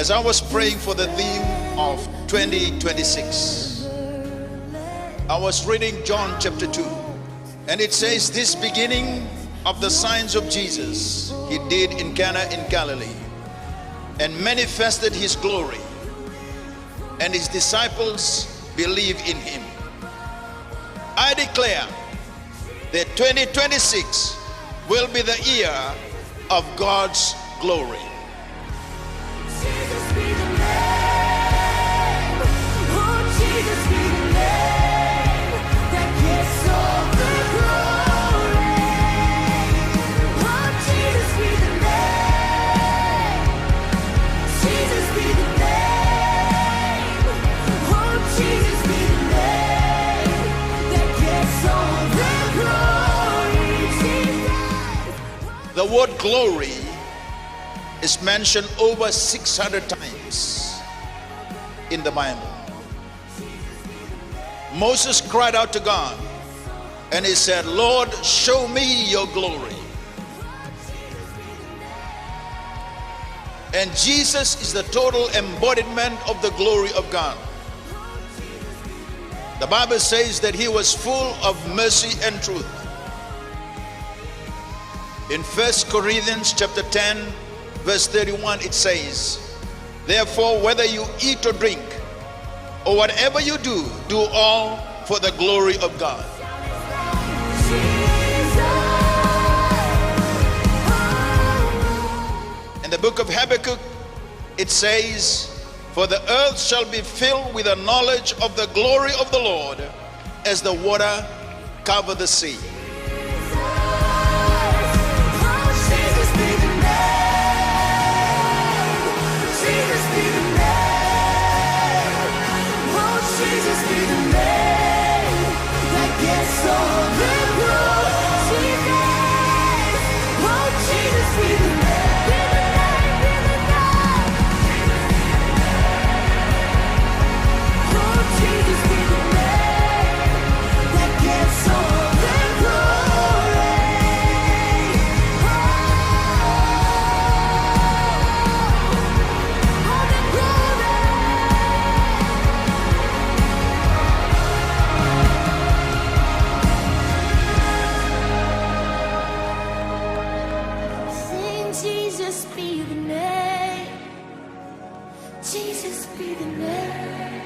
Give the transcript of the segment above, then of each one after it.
As I was praying for the theme of 2026, I was reading John chapter 2, and it says, "This beginning of the signs of Jesus he did in Cana in Galilee, and manifested his glory, and his disciples believed in him." I declare that 2026 will be the year of God's glory. Jesus be the name. Oh, Jesus be the name that gets all the glory. Oh, Jesus be the name. Jesus be the name. Oh, Jesus be the name that gets all the glory. Jesus. The word glory is mentioned over 600 times in the Bible. Moses cried out to God and he said, "Lord, show me your glory." And Jesus is the total embodiment of the glory of God. The Bible says that he was full of mercy and truth. In 1 Corinthians chapter 10, verse 31, it says, "Therefore, whether you eat or drink, or whatever you do, do all for the glory of God." In the book of Habakkuk, it says, "For the earth shall be filled with the knowledge of the glory of the Lord, as the water cover the sea." Jesus be the name. Jesus be the name.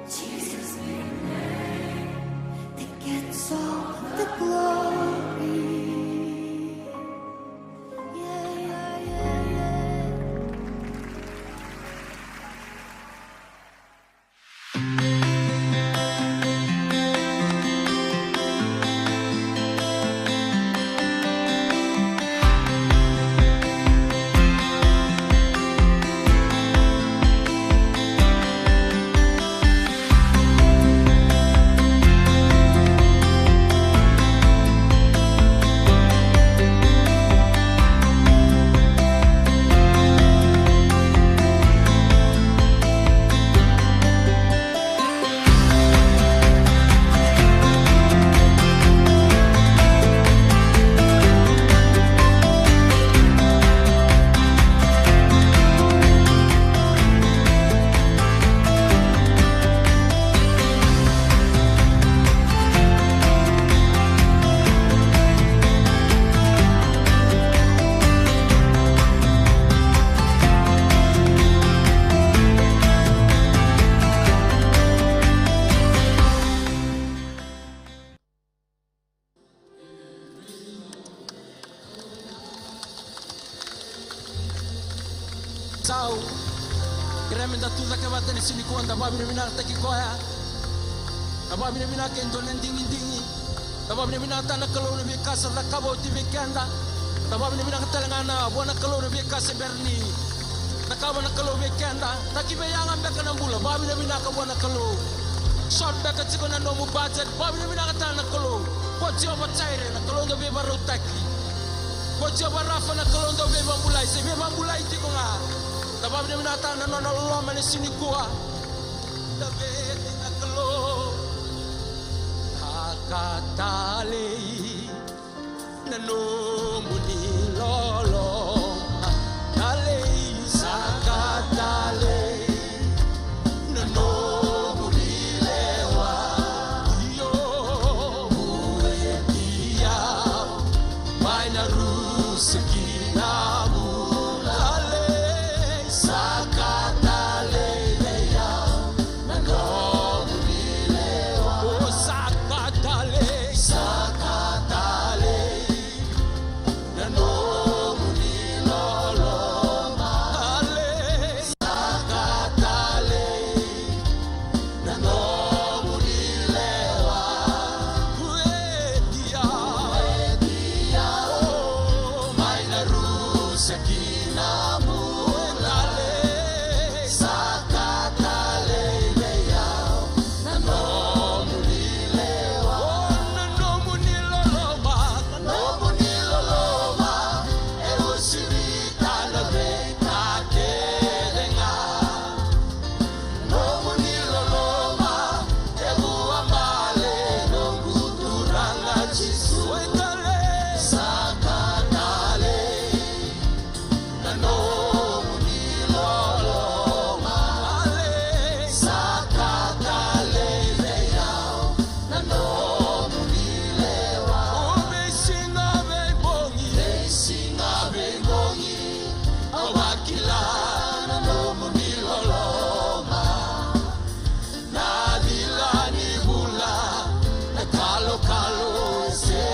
Jesus be the name that gets all the glory. Yeah, yeah, yeah, yeah. Sau, kireme da tuza ke bateni sini kuanda babi ne minata ki koya. Na babi ne minata kendo nendingi dingi. Na babi ne minata na kalau ne bikasa na kabo ti bikenda. Na babi ne minata telengana buana kalau ne bikasa berni. Na kabo na kalau bikenda. Na kibe yang ambe kana bula babi ne minata buana kalau. Shot back at sikona no mu budget babi ne minata na kalau. Poti oba tsaire na kalau ndo be barutaki. Poti oba rafa na kalau ndo be bambulai se be bambulai ti ko nga. Tabab ni minata na lo mane sini kuha. Dabe na kalo. Hakatali na no muni lolo. Dale sa sekinamu lale sakatale leya nanomu nilewa oh sakatale nanomu niloloma lale sakatale nanomu nilewa kuetia sekinamu lale sakatale leya nanomu nilewa nanomu niloloma eusirita na reka kerenga nanomu niloloma ebuamale nonguturanga chisuekale sakatale nanomu niloloma ale sakatale leya nanomu nilewa ubesinga bembongi awakila nanomu niloloma nadila nibula nakalo se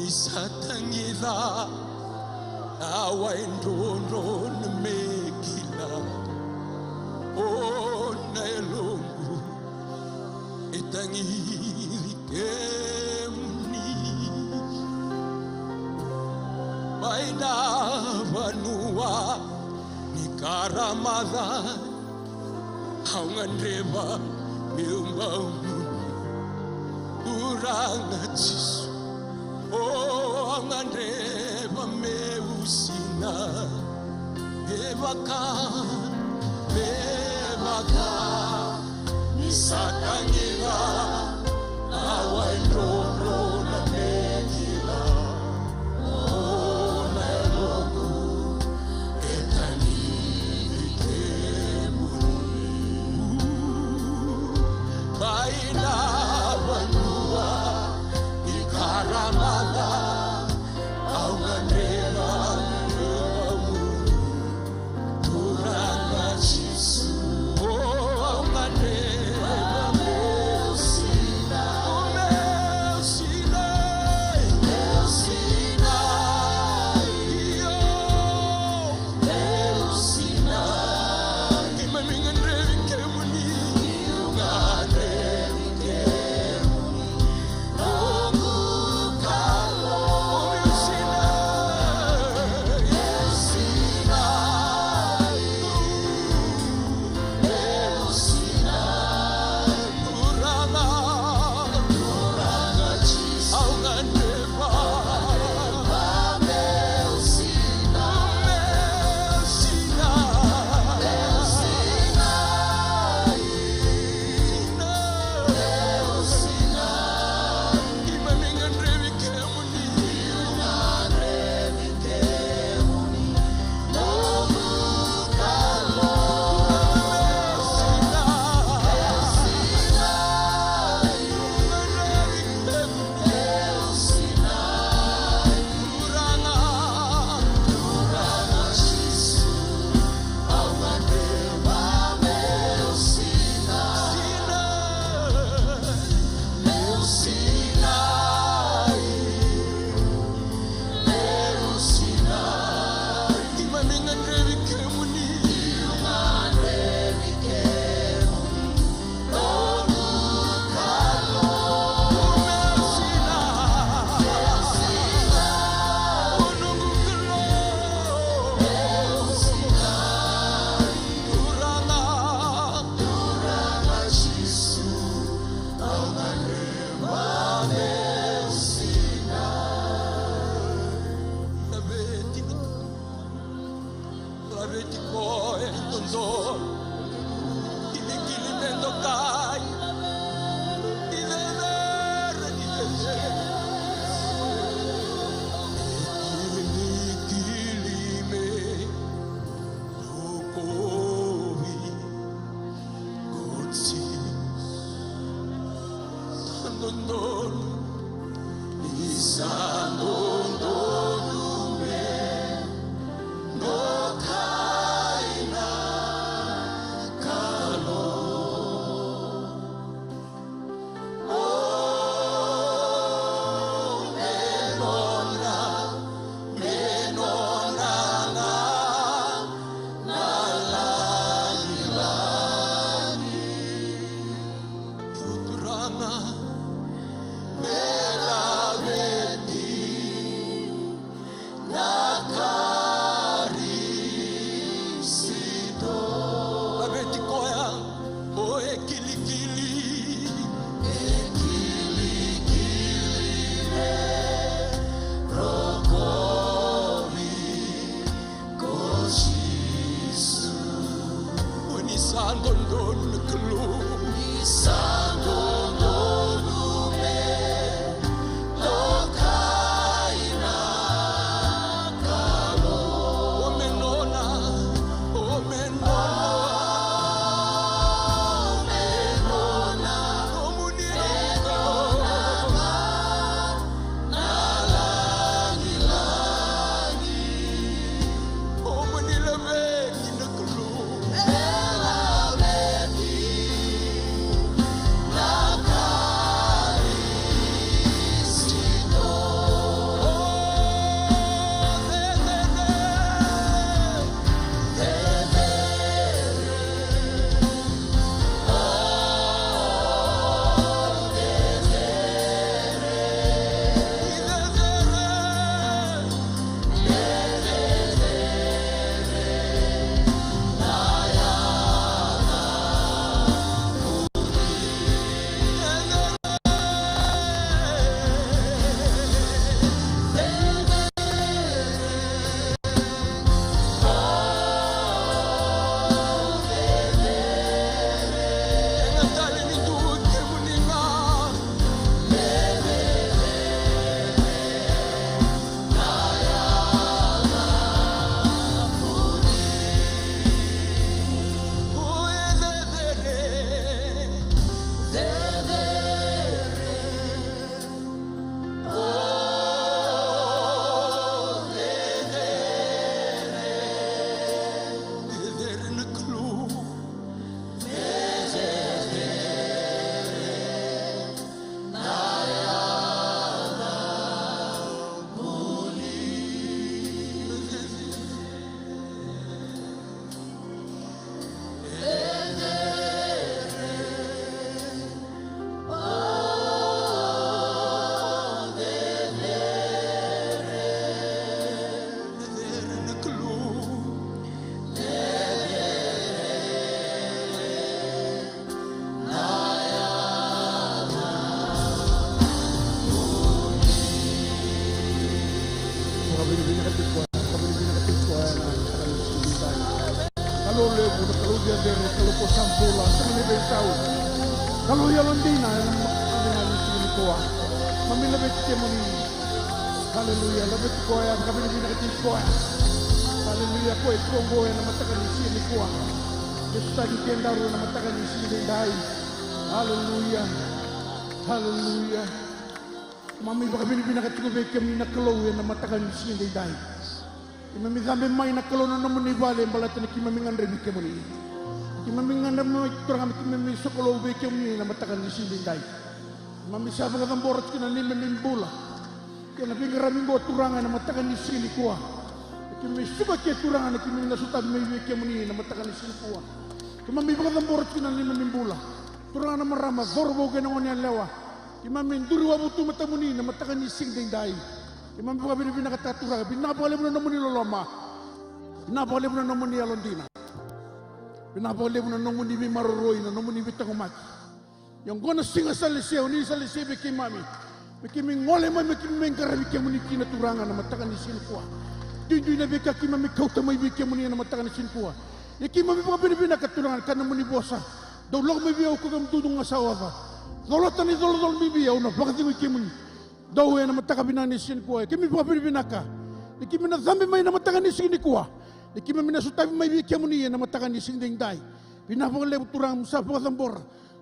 Isatangila awaindono nemekila o naelongu itangiri kemni baina vanua nikaramada haungandreva milumbamu urangatis oh angandreva meusina evaka nisakangira awaindono na mekila oh naelongu etaniri kemuni baina vanua ikaramada aungandreva Isandondon, Isandondon, no kaina kalo. Oh, menona, menona na nalangilani, putrana melaweti nakarisito. Labeti koya, o ekilikili, ekilikili rokomi kosisu. Unisandondon kelu, Isandondon me lokaina kalo. O menona, o menona, o muniriko nalangi-langi, o munilabeti na kelu. Kalau Yolondina dengan sini kuah, kami lebih kemuni. Haleluya, lebih kuah kami lebih kecil kuah. Haleluya, kau itu yang matakan di sini kuah. Kita di kendaru matakan di sini dai. Haleluya, haleluya. Mami kami lebih kecil kami nak keluar yang matakan di sini dai. Kami sampai main nak keluar nama ni balik balatan kami mengandai kemuni. Kami mengandam kurang kami sekolah bekem ni nama takkan di sini dai. Kami siapa kata borat kena ni menimbula. Kena pinggir minggu turangan nama takkan di sini kuah. Kami suka ke turangan kami nak suta kami bekem ni nama takkan di sini kuah. Kami kata borat kena ni menimbula. Turangan nama ramah zorbo kena orang yang lewa. Kami menduru abutu mata muni nama takkan di sini dai. Kami bukan bina kata turangan. Bina boleh bina nama ni loloma. Bina boleh bina nama ni Alondina. Pinapole mo na nung muni mi maroroy na nung muni bitang Yung gona singa sa liseo ni sa liseo bikin mami. Bikin mi ngole mami bikin mi ngara bikin muni kinaturangan na matakan ni sinkuwa. Dun na bika ki mami kauta may bikin muni na matakan ni sinkuwa. Iki mami mga binibina katurangan ka na muni bosa. Daw log may biyaw ko kam dudong asawa ka. Dolotan ni dolol mi biyaw na bakit mo bikin muni. Daw na matakabinan ni sinkuwa. Kimi mga binibina ka. Iki mi na zambi may na matakan ni sinkuwa. Iki mami na sutabi may bikin muni na matakan ni sinding dai. Pinapakalaw turang sa pagkatambor.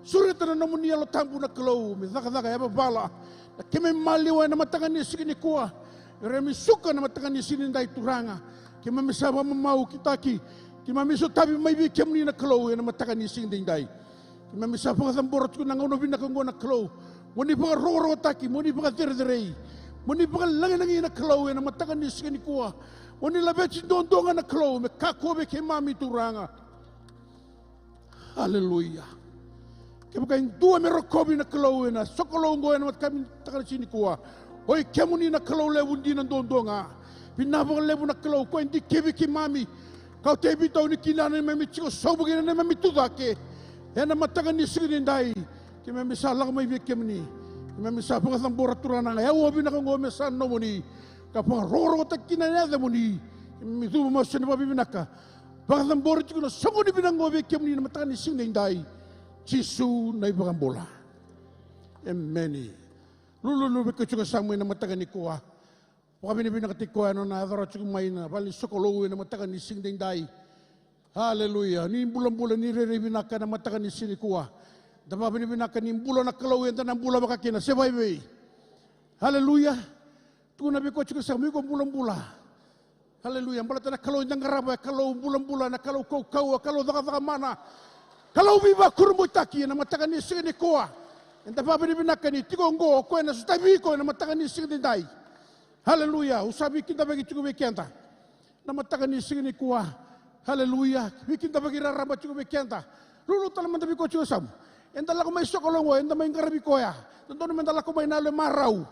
Suri tana namuni alo tambu na kalau me zaka ya bala. Na keme mali wa na matangani sikini kuwa. Remi suka na matangani sini ndai turanga. Kema misaba mau kitaki. Kema miso tabi mai bi kemni na kalau na matangani sini ndai. Kema misaba ka borot ku na ngono bina ka ngona kalau. Moni pa roro taki, moni pa terderei. Moni pa langi na kalau na matangani sini kuwa. Moni labechi dondonga na kalau me kako be kemami turanga. Hallelujah. Kaya dua merokobi na kalau na sokolo ngo na mat kami takal sini kuwa. Hoy kemuni na kalau lewu di na dondonga. Pinabang lewu na kalau ko hindi kebi ki mami. Kau tebi tau ni kinana na mami chiko sobo gina na mami tudake. Ya na matagan ni sigin dai. Kaya mami salah may bi kemuni. Mami sapo ka sang boratura na ya wobi na ngo me san no muni. Kapang roro ta kinana da muni. Mi tu mo sen ba bibinaka. Baka sang borat ko na songo ni binango bi kemuni na matagan ni sigin dai. Jisu na ibang bola. Amen. Lulu bekecuka samui na matagan ni kuah. Pakami ni binakatikuah no na adara cukup main na bali sokolowe na matagan ni sing dai. Haleluya. Ni bulan-bulan ni rere binaka na matagan ni sini kuah. Dapat ni binaka ni bulan na kalawe na bulan makakina sebay. Haleluya. Tu na bekecuka samui ko bulan-bulan. Haleluya. Balata na kalau yang garaba kalau bulan-bulan na kalau kau kalau daga mana. Kalau viva kurmo taki na matagan ni sini kuah. Enta baba ni binakani tigongo ko na sutabi ko na matagan ni sini dai. Haleluya. Usabi kita bagi cukup bekenta. Na matagan ni sini kuah. Haleluya. Bikin ta bagi raramba cukup bekenta. Lulu talaman tabi ko cukup sam. Enta la ko may sokolongo enta may ngarabi ko ya. Tonton men dala ko may nalo marau.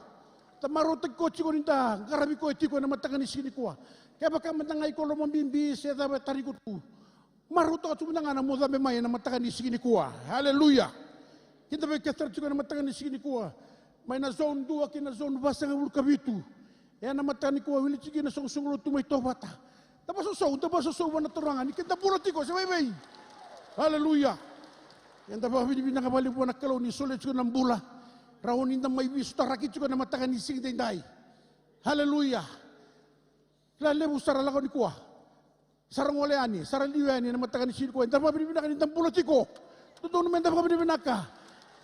Tamaro tag ko cukup ninta ngarabi ko tiko na matagan ni sini kuah. Kaya baka matangay ko lo mambimbi sa tarikot ko. Maruto ka cuma na mo dame mai na matakan ni sini kuah. Haleluya. Kita berkata juga na matakan ni sini kuah. Mai na zone 2 kina zone basa ng kabitu. Ya na matakan ni kuah wili sige na sungsulo tumay tobata. Tapos so na turangan kita politiko sa may. Haleluya. Yan tapos binibina ka bali po na kalaw ni sulit juga ng bula. Rawon inda may wisu tarakit juga na matakan ni sini dai. Haleluya. Lalebu sarala ko ni kuah. Sarang oleani, sarang liwani na matakan ni sini ko. Enta pa binibina ka nitang politiko. Totoo naman dapat binibina ka.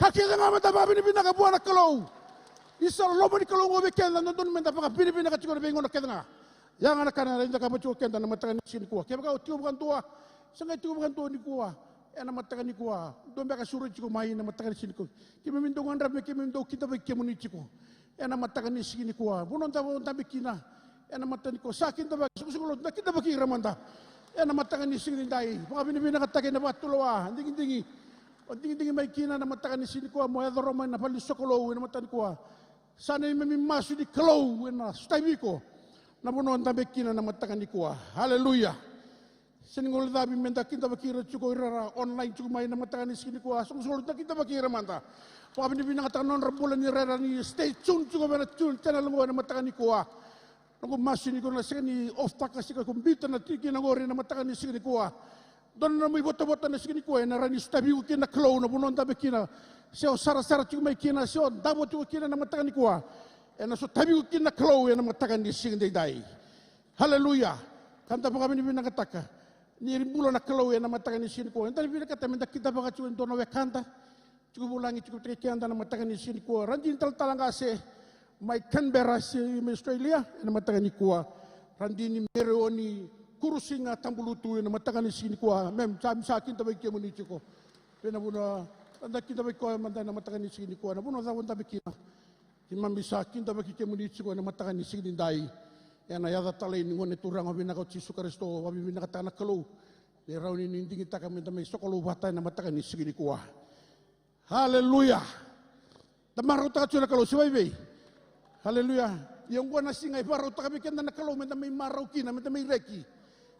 Kakita nga man dapat binibina ka buwan na kalaw. Isa lobo ni kalaw ngo bekenda. Totoo naman dapat binibina ka chiko na bengon na kenda nga. Yang anak kanan rin ka chiko kenda na matakan ni sini ko. Kaya baka tiyo bukan tua. Sangay tiyo bukan tua ni kuwa. Na matakan ni kuwa. Doon baka surut chiko mahin na matakan ni sini ko. Kaya mindong andrap me kaya mindong kita bagi kemo ni chiko. Na matakan ni sini kuwa. Bunon tabi kina. Na matakan ni kuwa. Sakin tabi. Sukulot na kita bagi ramanda. Na matakan ni sini dai. Baka binibina ka tagay na batulawa. Dingin-dingi. Dingin-dingi may kina na matakan ni sini kuwa. Mo yadro man na pali sokolo. Na matakan ni kuwa. Sana yung mamimaso di kalaw. Na staybi ko. Na bunuan tabi kina na matakan ni kuwa. Hallelujah. Siningol dabi menta kita bakira cuko irara online cuko may na matakan ni sini kuwa. Sungsulot na kita bakira manta. Baka binibina ka tanong rambulan ni rara ni stay tuned cuko man at tuned. Channel mo na matakan ni kuwa. Nung masin ko na siya ni off taka siya kumbita na tiki na ngori na matakan ni siya ni kuwa. Doon na may bota-bota na siya ni kuwa na rani stabi ko kina klow na bunon tabi kina. Siya sara-sara chuk may kina siya dabo chuk kina na matakan ni kuwa. Na so tabi ko kina klow na matakan ni siya ni dai. Hallelujah. Kanta pa kami ni binakataka. Ni rimbulo na klow na matakan ni siya ni kuwa. Enta ni binakata menda kita baka chuk doon na kanta. Chuk bulangi chuk kanta na matakan ni siya ni kuwa. Randin tal-talang kasi. May Canberra si Australia na matakan ni kuwa. Randi ni Mereo ni kurusi nga tambulutu na matakan ni sini kuwa. Mem sa akin tabay kaya mo ni chiko. Pinabuna tanda kita bay kuwa manda na matakan ni sini kuwa. Nabuno sa wanda bikina. Imambi sa akin tabay kaya mo ni chiko na matakan ni sini dai. Yan ayada talay ni ngon iturang wabi na kao Jesu Kristo wabi binakatanak kalo. Di raw ni ninding ita kami tamay sokolo batay na matakan ni sini kuwa. Hallelujah. Tamaro ta chula kalo siway. Haleluya. Yang gua nasi ngai baru tak kami kena kalau minta may marau kina minta may reki.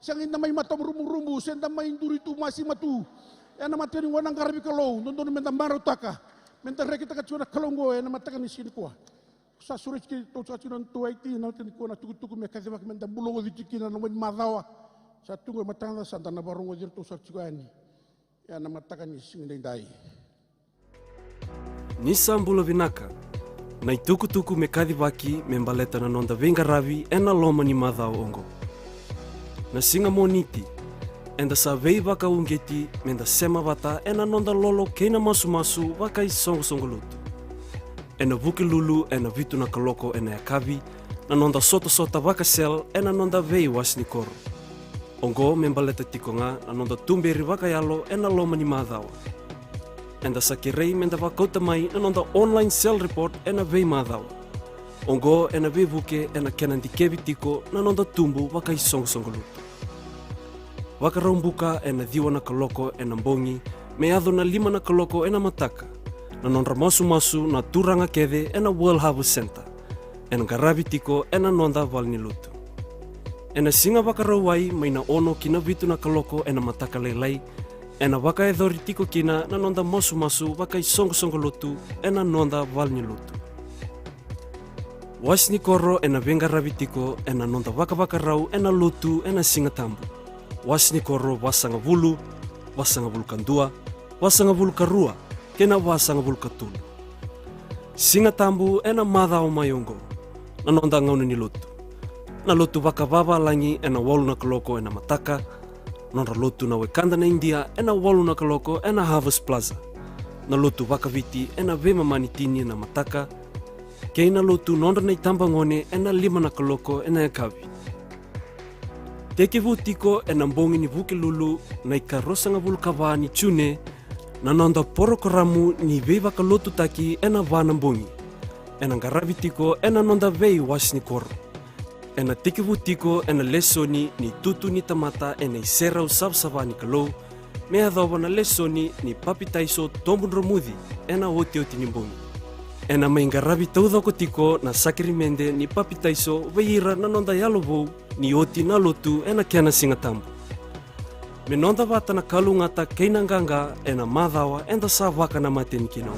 Siang inda may matom rumbu-rumbu, senda may induri tu masih matu. Ena materi wanang karabi kalau, nonton minta marau taka. Minta reki taka cuna kalau gua ena matakan di sini kuah. Sa surat ki to sa cuna tu IT nanti kuah na tuku-tuku me kasi bak minta bulong di cikina na wen madawa. Sa tunggu matanga santa na barong wadir to sa cikani. Ena matakan di sini dai. Nisambulo vinaka. Na itukutuku me kadivaki me mbaleta na nonda venga ravi e na loma ni madhao ongo. Na singa moniti, enda sa vei vaka ungeti menda sema vata ena nonda lolo keina masu vaka i songo lutu. Ena vuki lulu ena vitu na kaloko ena yakavi na nonda sota vaka sel ena nonda vei wasni koro. Ongo membaleta tikonga na nonda tumberi vaka yalo ena loma ni madhawa. Enda sa kirei menda vakauta mai na nonda online cell report ena vei madhawa. Ongo ena vei vuke ena kenan di kevi tiko na nonda tumbu vaka i songo lutu. Vaka raumbuka ena dhiwa na kaloko ena mbongi me adho na 5 na kaloko ena mataka na nonda masu na turanga kede ena World Harvest Center ena garavi tiko ena nonda valni lutu. Ena singa vaka rawai maina ono kina vitu na kaloko ena mataka leilai ena vaka edhori tiko kina na nonda masu vaka i songo lutu ena nonda valni lutu. Wasni koro ena venga ravi tiko ena nonda vaka rau ena lutu ena singa tambu. Wasni koro wasanga vulu kandua, wasanga vulu karua, kena wasanga vulu katulu. Singa tambu ena madhao mayongo, na nonda ngauna ni lutu. Na lutu vaka vava langi ena walu na kaloko ena mataka, nonda lutu na wekanda na India ena walu na kaloko ena Harvest Plaza. Na lutu vaka viti ena vema manitini na mataka, keina lutu nonda na itamba ngone ena 5 na kaloko ena yakavi. Teke vutiko ena mbongi ni vuki lulu na ikarosanga vulu kava ni tune na nonda porokoramu ni vei vaka lotu taki ena vana mbongi. Ena ngaravi tiko ena nonda vei wasni koro. Ena teke vutiko ena lesoni ni tutu ni tamata ena isera usavsava ni kalou me adhova na lesoni ni papitaiso tombun romudi ena oti ni mbongi. Ena maingaravi taudhako tiko na sakirimende ni papitaiso veira na nonda yalovou ni oti na lotu ena kena singa tambu. Me nonda vata na kalu ngata keina nganga ena madhawa enda sa vaka na mateni kinau.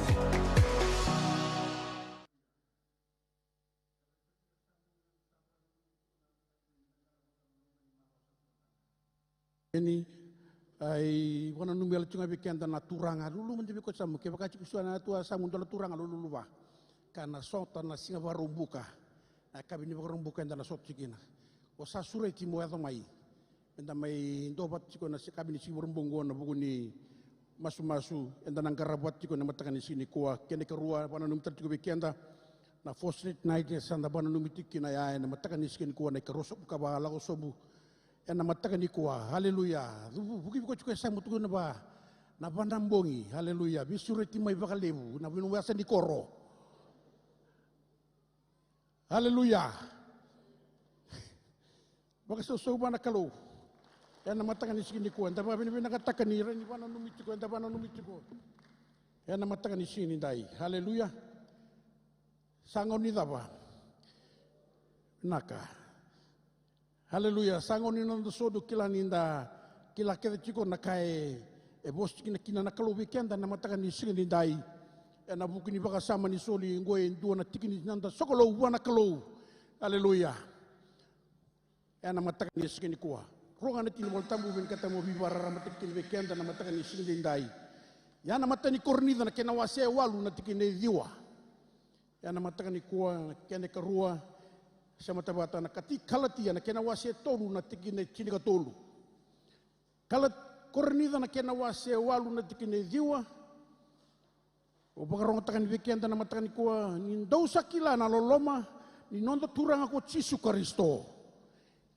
Ini ai wana numi ala tunga bekenda na turanga lulu menjadi ko samu ke bakaci kusuana tua samu ndola turanga lulu ba kana sota na singa varumbuka na kabini varumbuka ndana sot cikina o sa sure ti mo mai enda mai ndobat ciko na kabini si varumbongo na buguni masu enda nang karabat ciko na matakani sini kuwa kene kerua wana numi tatu bekenda na fosnet night sanda bana numi tikina ya na matakani sini kuwa na kerosop ka lago sobu ena matakani kuwa haleluya buki ko cukai samu tu na ba na bandambongi haleluya bisureti mai bakalebu na binu wasa di koro haleluya baka so bana kalau ena matakani sini kuwa nda ba binu nakatakani rani bana numitiko nda bana numitiko ena matakani sini dai haleluya sangoni daba naka haleluya sangoni nando sodo kila ninda kila keda chiko nakai bos kina na kalau weekend na matakan ni singin dai na bukini baka sama ni soli ngoe dua na tikini nanda sokolo wana kalau haleluya na matakan ni singin kuwa ronga na tinmol tambu ben kata mo bibara matakin weekend na matakan ni singin dai na matani kornida na kena wase walu na tikini diwa na matakan ni kuwa kene karua sama tabata na kati kalati na kena wase tolu na tikine chinika tolu kalat kornida na kena wase walu na tikine diwa o bagarong takan weekend na matakan kuwa ni dosa kila na loloma ni nonda turang ako Yesu Kristo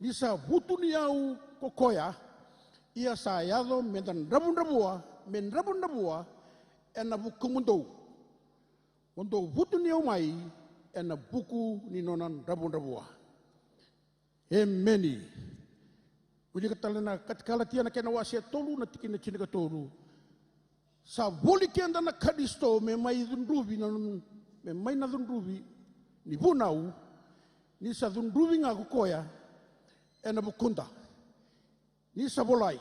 bisa butu ni au kokoya ia sayado mendan rabun rabua ena bukumundo untuk butu ni au mai ena buku ni nonan rabun-rabua. Emeni. Uli katalana katkala tiana kena wasia tolu na tikina chinika tolu. Sa boli kianda na kadisto me mai dunrubi na me mai na dunrubi ni bunau ni sa dunrubi nga kukoya ena bukunda. Ni sa bolai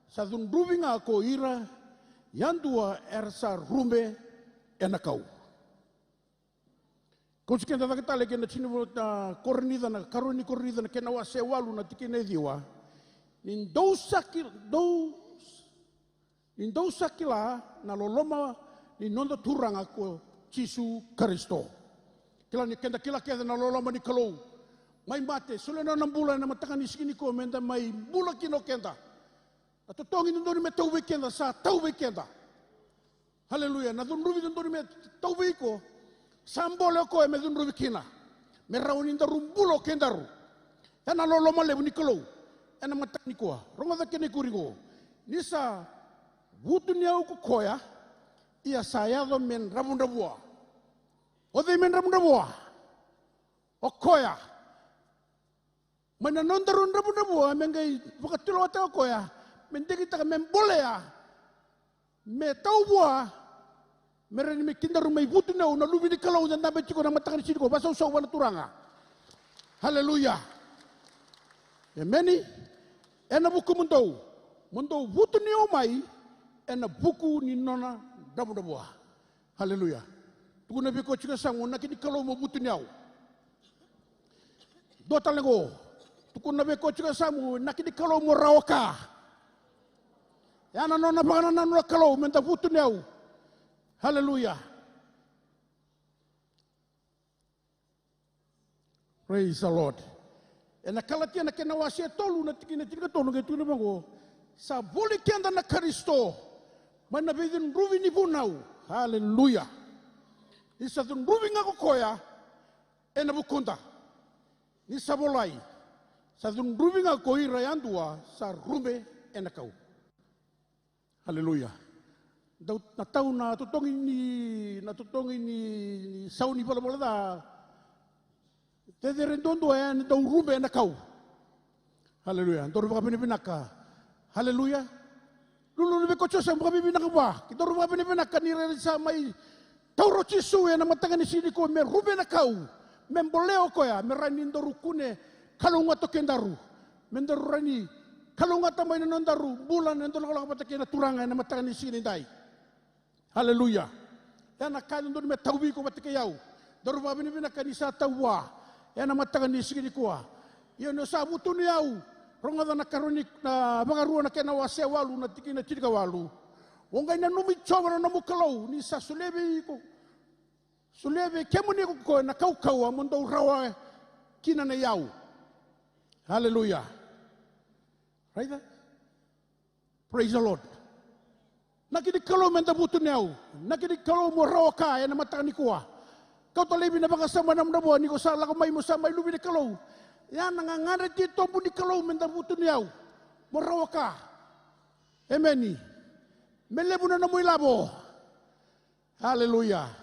sa dunrubi nga ko ira yandua ersa rume ena kau. Konsekenda da kita lagi na chino na kornida na karoni kornida na kena wase walu na tikine diwa. Nindou sakila na loloma ni nonda turang ako Yesu Kristo. Kila ni kenda kila na loloma ni kalau. Mai mate sule na 6 bulan na matakan iskini ko menda mai bula kino kenda. Atotongi nandoni me tau wekenda sa tau wekenda. Haleluya. Na dunruvi nandoni me tau weko. Sambole ko me dunruvi kina. Me rauni ndarumbulo kendaru. Ena lolo male buni kalau. Ena matani koa. Ronga da kene kurigo. Nisa wutu niau ko koya. Ia saya do men ramunda bua. Ode men ramunda bua. O koya. Mana nondarun ramunda bua mengai vakatilo ata koya. Mendeki taka membolea. Me tau bua. Merani me kindaru mai wutu niau na lubi di kalau dan nabe chiko na matakan sini ko. Basa usau wana turanga. Haleluya. Emeni, ena buku mundou wutu ni omai, ena buku ni nona dabu-dabuah. Haleluya. Tuku nabi ko chika sangu nakini kalau mo butu ni au. Dota lengo. Tuku nabi ko chika sangu nakini kalau mo rawaka. Yana nona bangana nana kalau menta butu ni au. Haleluya. Praise the Lord. Ena kalatia na kena wasia tolu na tikina tika tolu ke tuna bango. Sa boli kenda na Kristo. Mana bedin ruvi ni bunau. Haleluya. Isa dun ruvi ngako koya. Ena bukonda. Isa bolai. Sa dun ruvi ngako ira yandua sa rume ena kau. Haleluya. Na tau na tutongi ni sauni bola da. Tede rendondo en dau rume na kau. Haleluya. Ndoro baka pinaka. Haleluya. Lulu be kocho sa baka pinaka ba. Kita ruba pinaka ni sa mai tauro chisu na matangan sini ko me rume na kau. Memboleo ko ya merani ndoru kune kalunga to kendaru. Mendoru rani kalunga tamay na nondaru bulan ndoro ko kapatake na turanga na matangan sini dai. Haleluya. Yan akalun do me tawbi ko matike yaw. Doru ba pinaka ni sa tawa. Ena matakan ni sigi kuah. Ia no sa butu ni au. Ronga da na karoni na bangarua na kena wase walu na tiki na tirika walu. Wonga ina numi chowa na namu kalau ni sa sulebe ko. Sulebe kemuni ko na kau amondo rawa kina na yau. Hallelujah. Right there? Praise the Lord. Nakini kalau menta butu ni au. Nakini kalau mo rawa ka ena matakan ni kuah. Kau talebi na baka sama na mnabo ni ko sala ko may mo sa may lubi ni kalau. Yan nangangara dito mo ni kalau menda buto niyaw. Morawa ka. Amen. Melebo na mo ilabo. Hallelujah.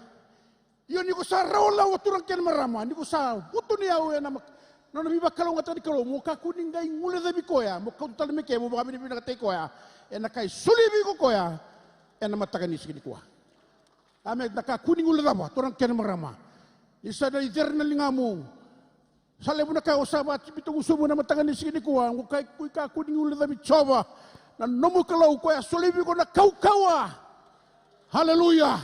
Yon ni ko sa rawla o turang ken marama ni ko sa buto niyaw na no nabiba kalau ngata ni kalau mo ka kuning gai ngule da bikoya mo ka talme ke mo baka ni pinaka te koya. Ena kai sulibi ko koya. Ena matakan ni sigi ko. Amet naka kuning ulo daba torang ken marama. Isa da iterna lingamu. Sale buna ka osabat bitu usubu na matangan ni sini kuwa ngukai kui ka kuning ulo dabi choba. Na nomu kalau ko ya solibi ko na kaukawa. Haleluya.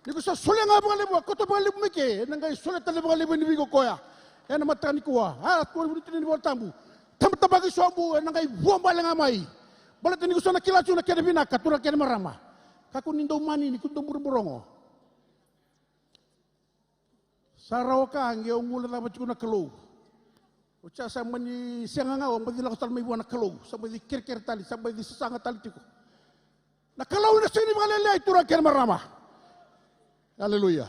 Niko sa sole nga ba lebo ko to ba lebo meke nangay sole tale ba lebo ni bigo ko ya. Ena matangan ni kuwa. Ha ko ni tin ni tambu. Tamtabagi sombu nangay buamba nga mai. Balat ni ko sa nakilachu na kene binaka turang ken marama. Kaku nindo mani ni kundo burburongo. Sarawaka ang yung mula dapat ko na kalau. Uca sa mani siyanga ang badila ko talmay buwan na kalau. Sabay di kirkir tali, sabay di sasanga tali tiko. Nakalaw na sini mga lalay, turang kaya marama. Hallelujah.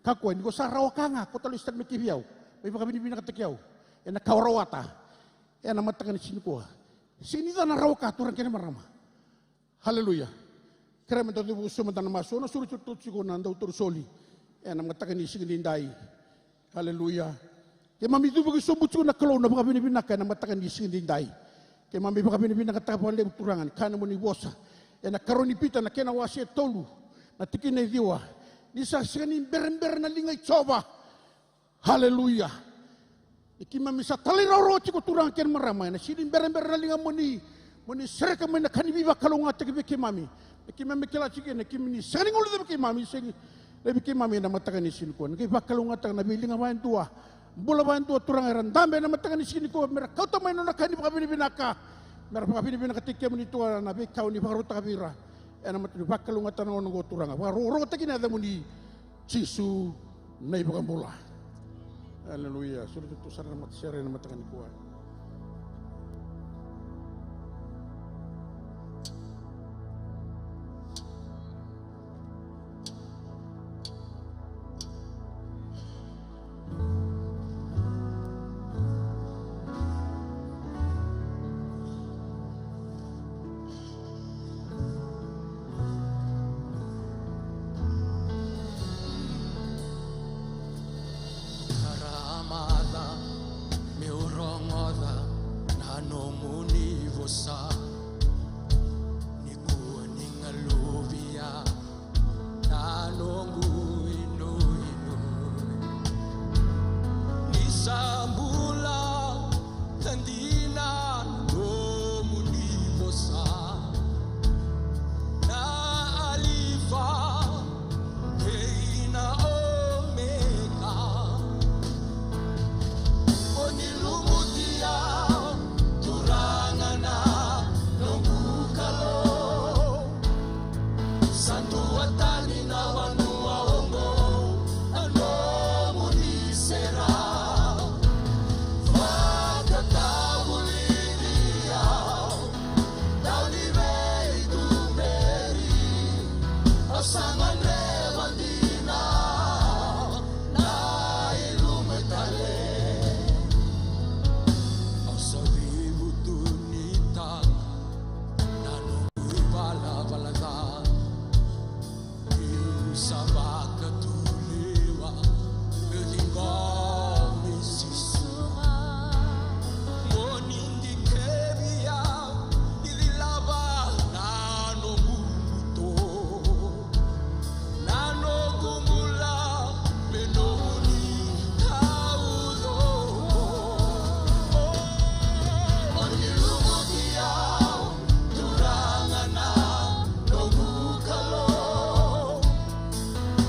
Kaku, hindi ko sarawaka nga, ko talo istan may kibiyaw. May baka binibina katakyaw. E nakawarawata. E namatakan ni sini ko. Sinita na rawaka, turang kaya marama. Hallelujah. Kaya man tayo gusto man tayo maso, nasulit-sulit ko na daw tursoli. Yan ang matakan ni sige dai. Hallelujah. Kaya mami ito gusto mo na kalau na baka binibinaka na matakan ni sige dai. Kaya mami baka binibinaka tapos lew turangan. Kana mo ni bosa. Yan nakaroni pita na kinawasi tolu. Na tikin na diwa. Ni sa sinin berember na lingay choba. Hallelujah. Iki mami sa taliraro ko turang ken maramay na sinin berember na lingay mo ni serka mo na kanibiba kalunga tagibi mami. Kimami kila chike na kimini sering ulit na kimami sing lebi kimami na matakan ni sinkuan kay bakalunga na biling awan tua bola awan tua turang eran dambe na matakan ni sinkuan mera kau tamay no nakani baka binibinaka mera baka binibinaka tikke mo ni tua na be kau ni baruta kabira ena matu bakalunga na ngo turang baka ro takin ada mo ni Jisu na ibang bola. Haleluya. Sulit itu sarana matakan ni kuan. mosa ni kuwa ni ngaluvia nanongu ino nisambula tandina no munimosa na alifa heina omega onilumutia turangana nongukalo santu watani na wanu waongo ano munisera wakatabuliria daulibei tumeri asangane bandina na ilumetale asabibu tunita nanungui bala-balaga sabaka tuliwa elingami sisu monindi kebia ililaba nanogumuto nanogumula menoni kaudo onilumutia turangana nogukalo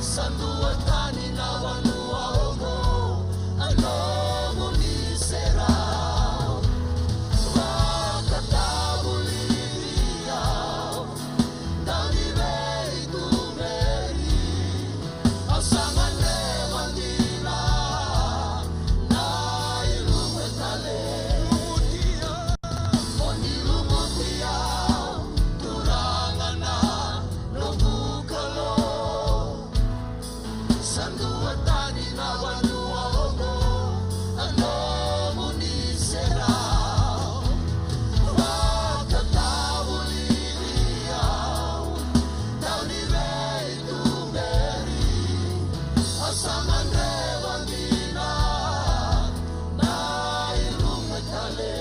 sandu watani na wanu waongo ano munisera wakatabuliria daulibei tumeri asangane bandina na ilumetale onilumutia turangana nogukalo sandu watani na wanu waongo ano munisera wakatabuliria daulibei tumeri asangane bandina na ilumetale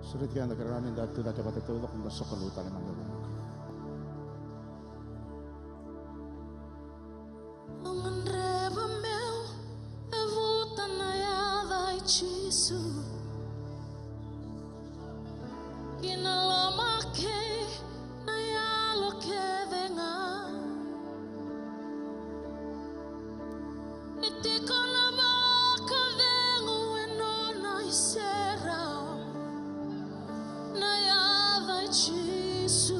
Sulit kaya nakarami dati na dapat ito kung nasukalutan ng mga Ang reba meu evuta na yada ichisu Kinalama ke na yalo ke venga Nitiko na baka vengu eno na isera Na yada ichisu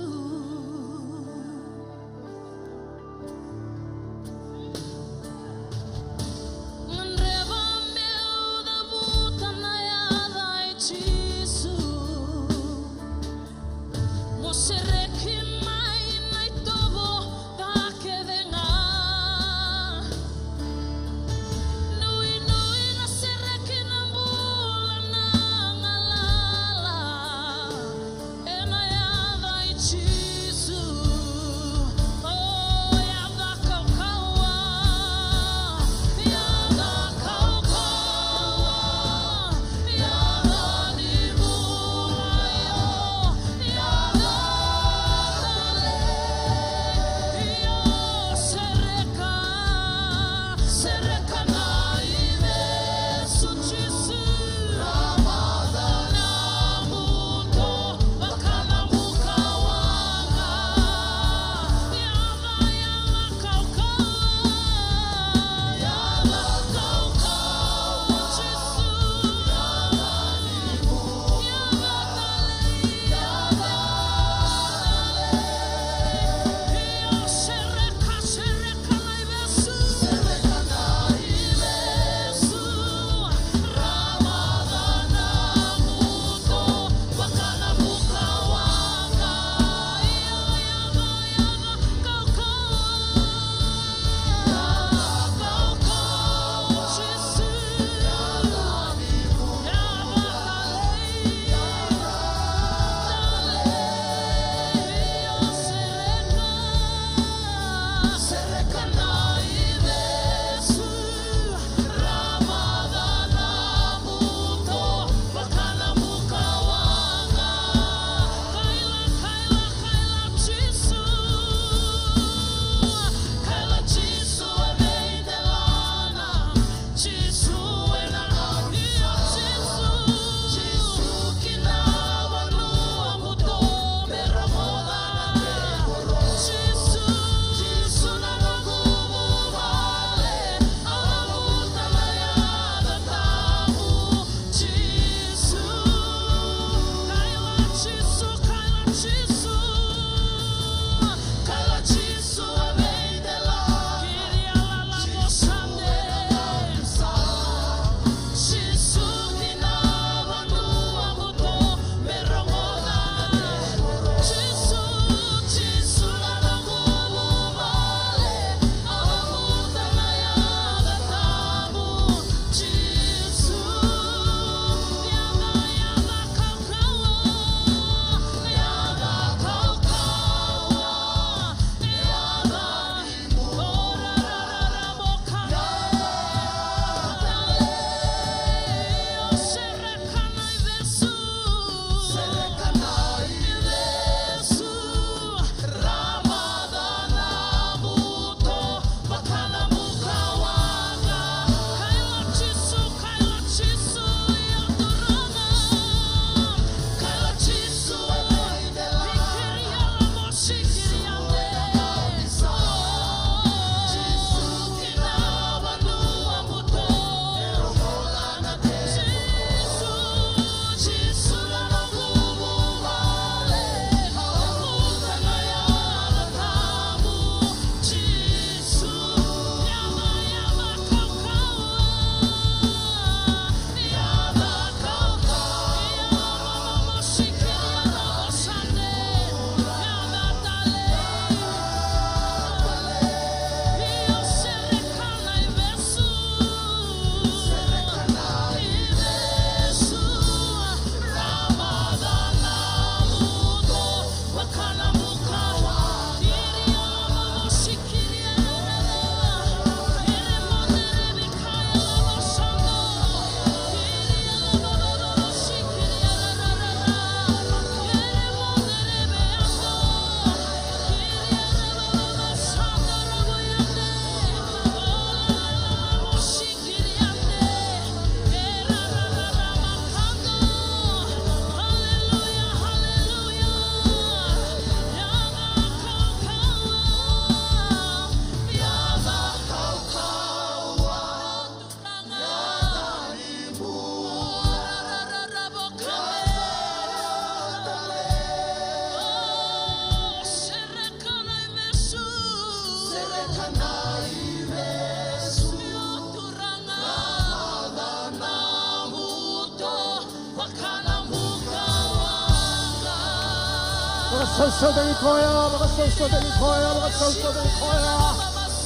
Bakasoso de Koya, Bakasoso de Koya, Bakasoso de Koya.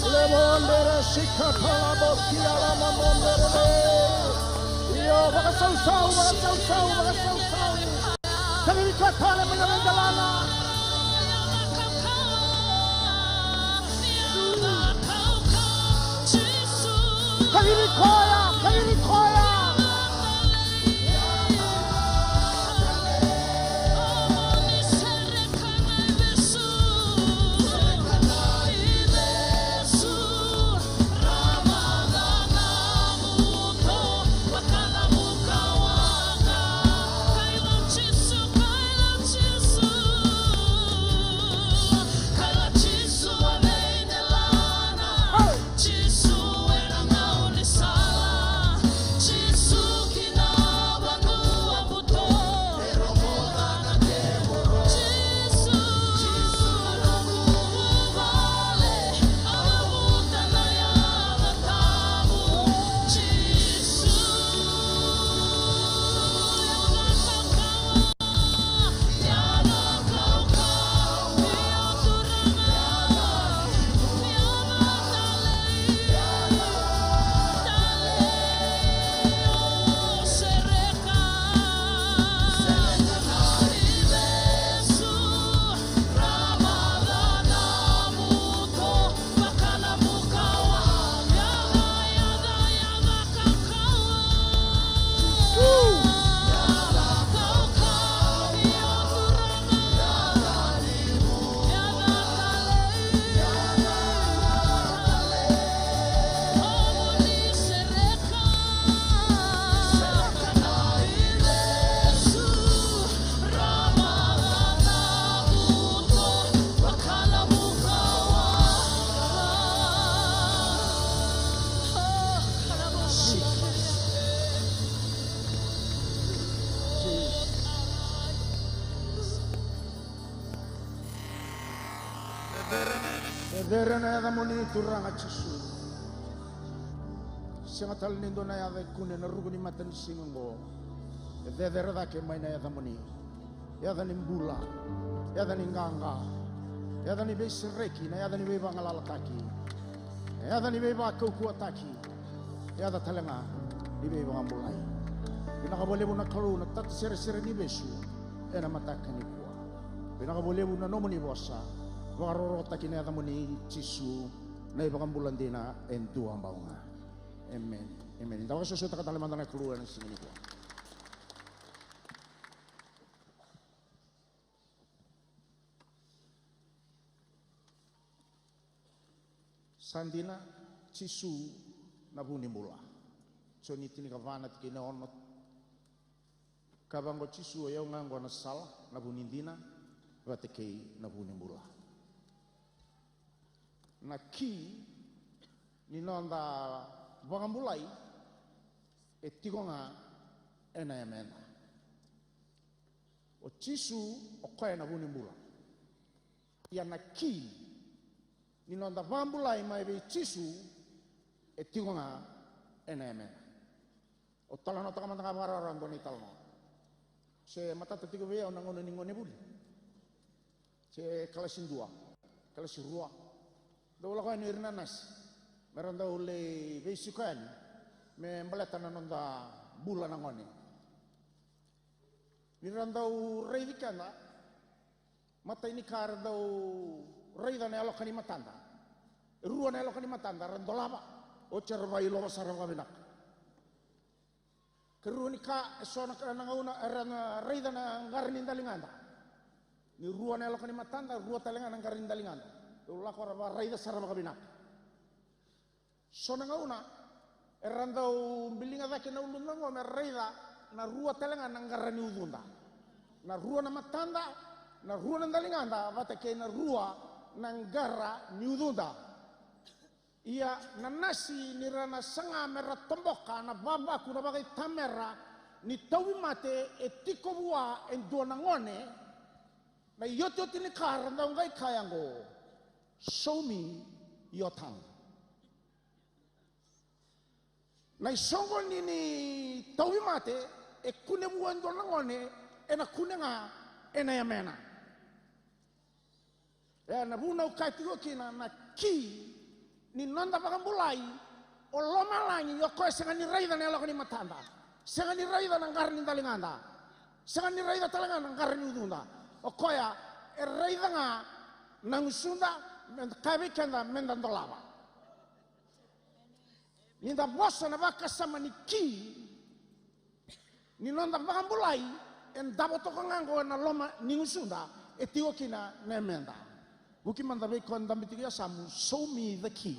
Lebondere Shikapala Bokia Mamondere. Yo, Bakasoso, Bakasoso, Bakasoso. Kami katale mengalana. Kami Koya, Kami Koya. Derena ya moni turang acisu. Sengatal nindo na ya kune na ruguni matan singo. Dedera da ke mai na ya moni. Ya da nimbula. Ya da ninganga. Ya da ni besreki na ya da ni beba ngalalakaki. Ya da ni beba kuataki. Ya da talenga ni beba ngambulai. Pinakaboleh mo na karu na tat sere ni besu. Ena matakan ni kuwa. Pinakaboleh mo na nomoni bosa. Wakarorota kini ada muni cisu na ibang bulan dina entu ang baunga. Amen. Amen. Tawa susunod ka talaman na keluar ng sini ko. Sandina cisu na buni mula. So ni tini kavana tikina onot. Kabango cisu ayaw nga na salah na buni dina watekei na buni mula. Na ki ni nonda bangambulai etigonga ena yamena o chisu o koe na buni mula ya na ki ni nonda bangambulai mai be chisu etigonga ena yamena o talano takamanta kabararan doni talano se matata tigo be ona ngono ningone buli se kalasin dua kalasin rua Dawala ko ni Hernanas, meron daw le besukan, may baleta na nonda bulan ng ngoni. Meron daw reidikan na, matay ni kar daw reida na alok ni matanda, ruwa na alok ni matanda, randolaba, o charvay lo sarang kabinak. Keruwa ni ka, so na nangauna, reida na ngarin dalinganda, ni ruwa na alok ni matanda, ruwa talingan ng ngarin dalinganda. Ulah ko raba raida sarama kabinak. So na ngauna erandau bilinga dake na ulun ngo me raida na rua telenga nang garani udunda. Na rua na matanda na rua na dalinganda bate ke na rua nang gara ni udunda. Ia na nasi ni rana sanga mera tomboka na baba ku na bagai tamera ni tawi mate etiko bua endo nangone na yoto tini karanda ngai kayango. Show me your tongue. Na isongo nini tawi mate e kune buando nangone e na kune nga e na yamena. Ya na buna ukai tigo kina na ki ni nonda pakambulai o loma langi yo koe senga ni raida ne loko ni matanda. Senga ni raida nang karni talinganda. Senga ni raida talinganda nang karni udunda. O koya e raida nga nang sunda kabe kenda mendandolava. Ninda bosa na baka sama ni ki ni nonda pakambulai en dabo toko ngango na loma ni usunda e tigo kina ne menda. Buki mandabe kon dambitigia samu show me the key.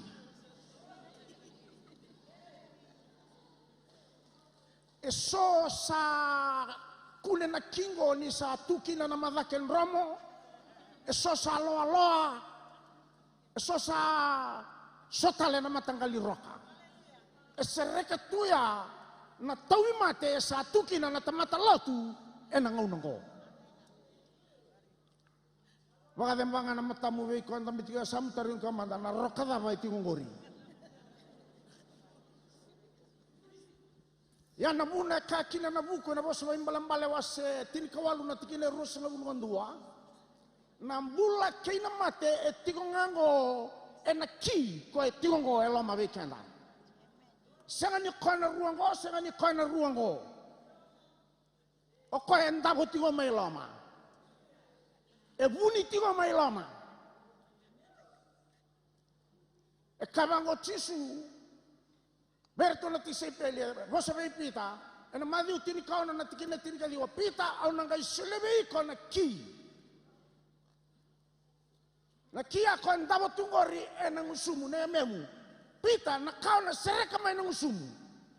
E so sa kule na kingo ni sa tukina na madhaken romo. E so sa loa loa. E so sa sotale na matanggali roka. E sereka tuya na tawi mate e sa tukina na tamata lotu e na ngaunango. Baka tembangan na matamu wei kon dambitigia samu tarin kamanda na roka dava iti ngongori. Ya namuna kakina na buko na bosa wa imbalambale wase tini kawalu na tikine rusa na bulungandua. Nambula kina mate e tigongango e na ki ko e tigongo e loma wekenda. Senga ni kona ruango, senga ni kona ruango. O ko e ndabo tigo mai loma. E buni tigo mai loma. E kabango tisu Berto na tisay pele, vosa vei pita, e na madiu tini kaona na tikina tini ka diwa pita, au nanga isilevei ko na ki. Na ki ako ang dabo tungori e na ngusumu na ememu. Pita na kaona sereka may na ngusumu.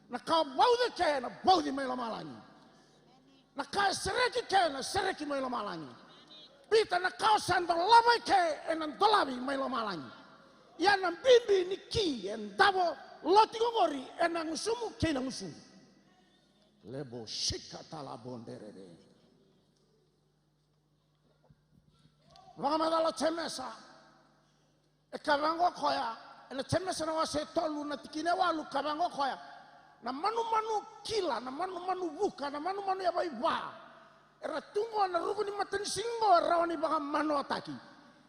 Na kao baudi kaya na baudi may lamalangi. Na kao sereki kaya na sereki may lamalangi. Pita na kao sandong lamay kaya e na dolabi may lamalangi. Yan ang bimbi ni ki, en dabo loti gongori enang usumu kenang usumu lebo shika talabonderere wakamada lo temesa e kabango koya ena temesa na wase tolu na tikine walu kabango koya na manu kila na manu buka na manu ya baiba era tungo na rugo ni matani singo rawani baka manu ataki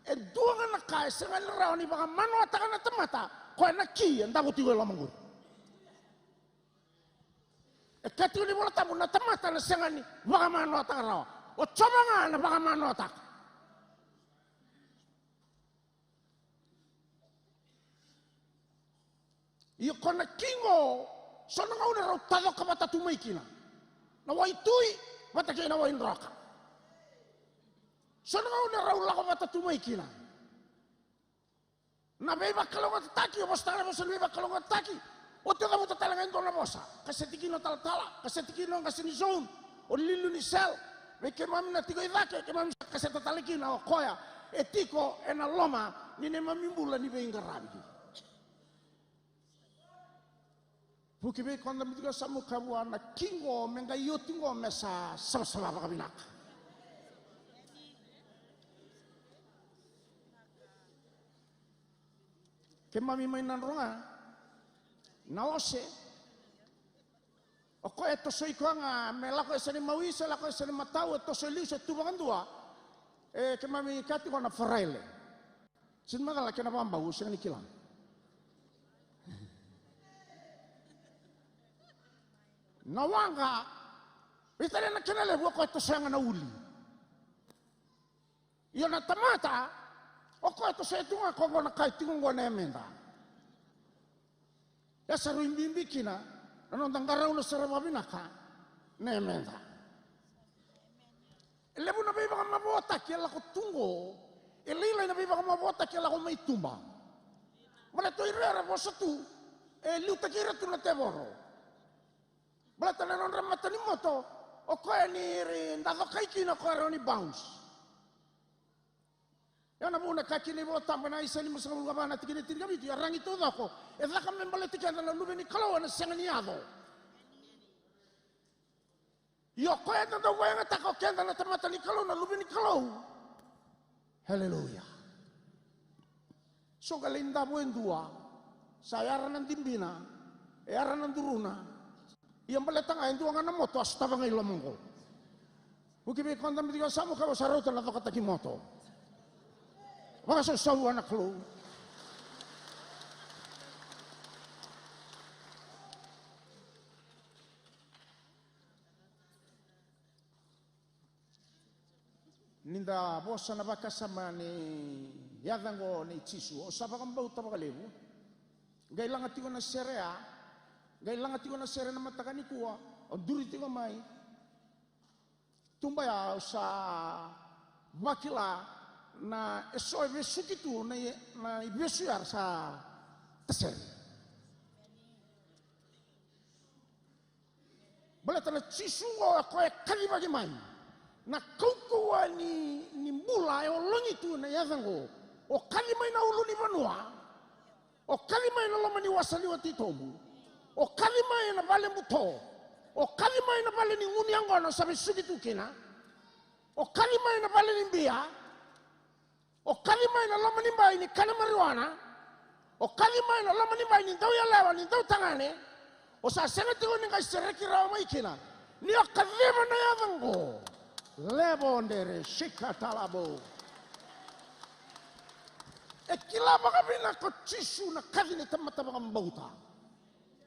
e duanga na kai sengal rawani baka manu ataka na temata ko na ki ndabo tigo la mangur e kati ni bola tabu na tamata na sengani baka mano ta raw o choba nga na baka mano ta io kona kingo sono nga una raw tado ka bata tumaikina na waitui bata kina wa inraka sono nga una raw la ka bata tumaikina na beba kalonga taki o bostala bosa beba kalonga taki o te da muta talanga ndo na bosa kasetikino tala kasetikino kasini zone o lilu ni sel me ke mam na tigo idake ke mam kaseta talikina o koya etiko ena loma ni ne mamimbula ni benga rabi buki be konda mitigo samu kabua na kingo menga yotingo mesa sala bakabinaka ke mami mainan ronga naose o ko eto soi ko nga me la ko esani mawisa la ko esani matau eto soi lise tu bangandua e ke mami kati ko na faraile sin magala ke na bamba usang ni kilang nawanga bitare na kenale ko eto sanga na uli yo na tamata o ko to se tunga ko na kai tingo na emenda ya saru imbimbi kina no tangara uno saraba binaka na emenda lebu na biba kama bota kila ko tungo elila na biba kama bota kila ko may tumba mala to irera bosatu e luta kira tu na teboro bala tanan ramata ni moto o ko ni ndado kai kina ko ni bounce yana muna kakini bota mana isali musa ngabana tikini tirgami tu rangi to dako e daka membale tikana na lubeni kalawa na sengniado yo ko eta do wenga tako kenda na tamata ni kalawa na lubeni kalawa haleluya so galinda buendua sayara nan dimbina e ara nan duruna yang beletanga endu ngana moto astaba ngai lamongo ukibe konda mitiga samu ka sarota na kata kimoto Baka sasawa na klo. Ninda bosa na baka sama ni yadango ni Chisu. O sabakang bauta baka lewu. Gailangan tiko na serea. Gailangan tiko na serea na matakani kuwa. O duri tiko mai. Tumbaya sa wakila na eso besu gitu na besu yar sa teser. Bala tala Chisu ngo ko kali bagi mai. Na kukua ni mula o longi tu na yadango. O kali mai na ulu ni manua. O kali mai na lama ni wasali wa titomu. O kali mai na bale muto. O kali mai na bale ni nguni angono sabi sugi tu kina. O kali mai na bale ni mbia. O kali mai na lama ni mbai ni kana marijuana. O kali mai na lama ni mbai ni tau ya lewa ni tau tangane. O sa sena tigo ni kai sereki rawa mai kina. Ni o kadema na yadango. Lebondere shikatalabo. Ekila baka bina ko Chisu na kali ni tamata baka mbauta.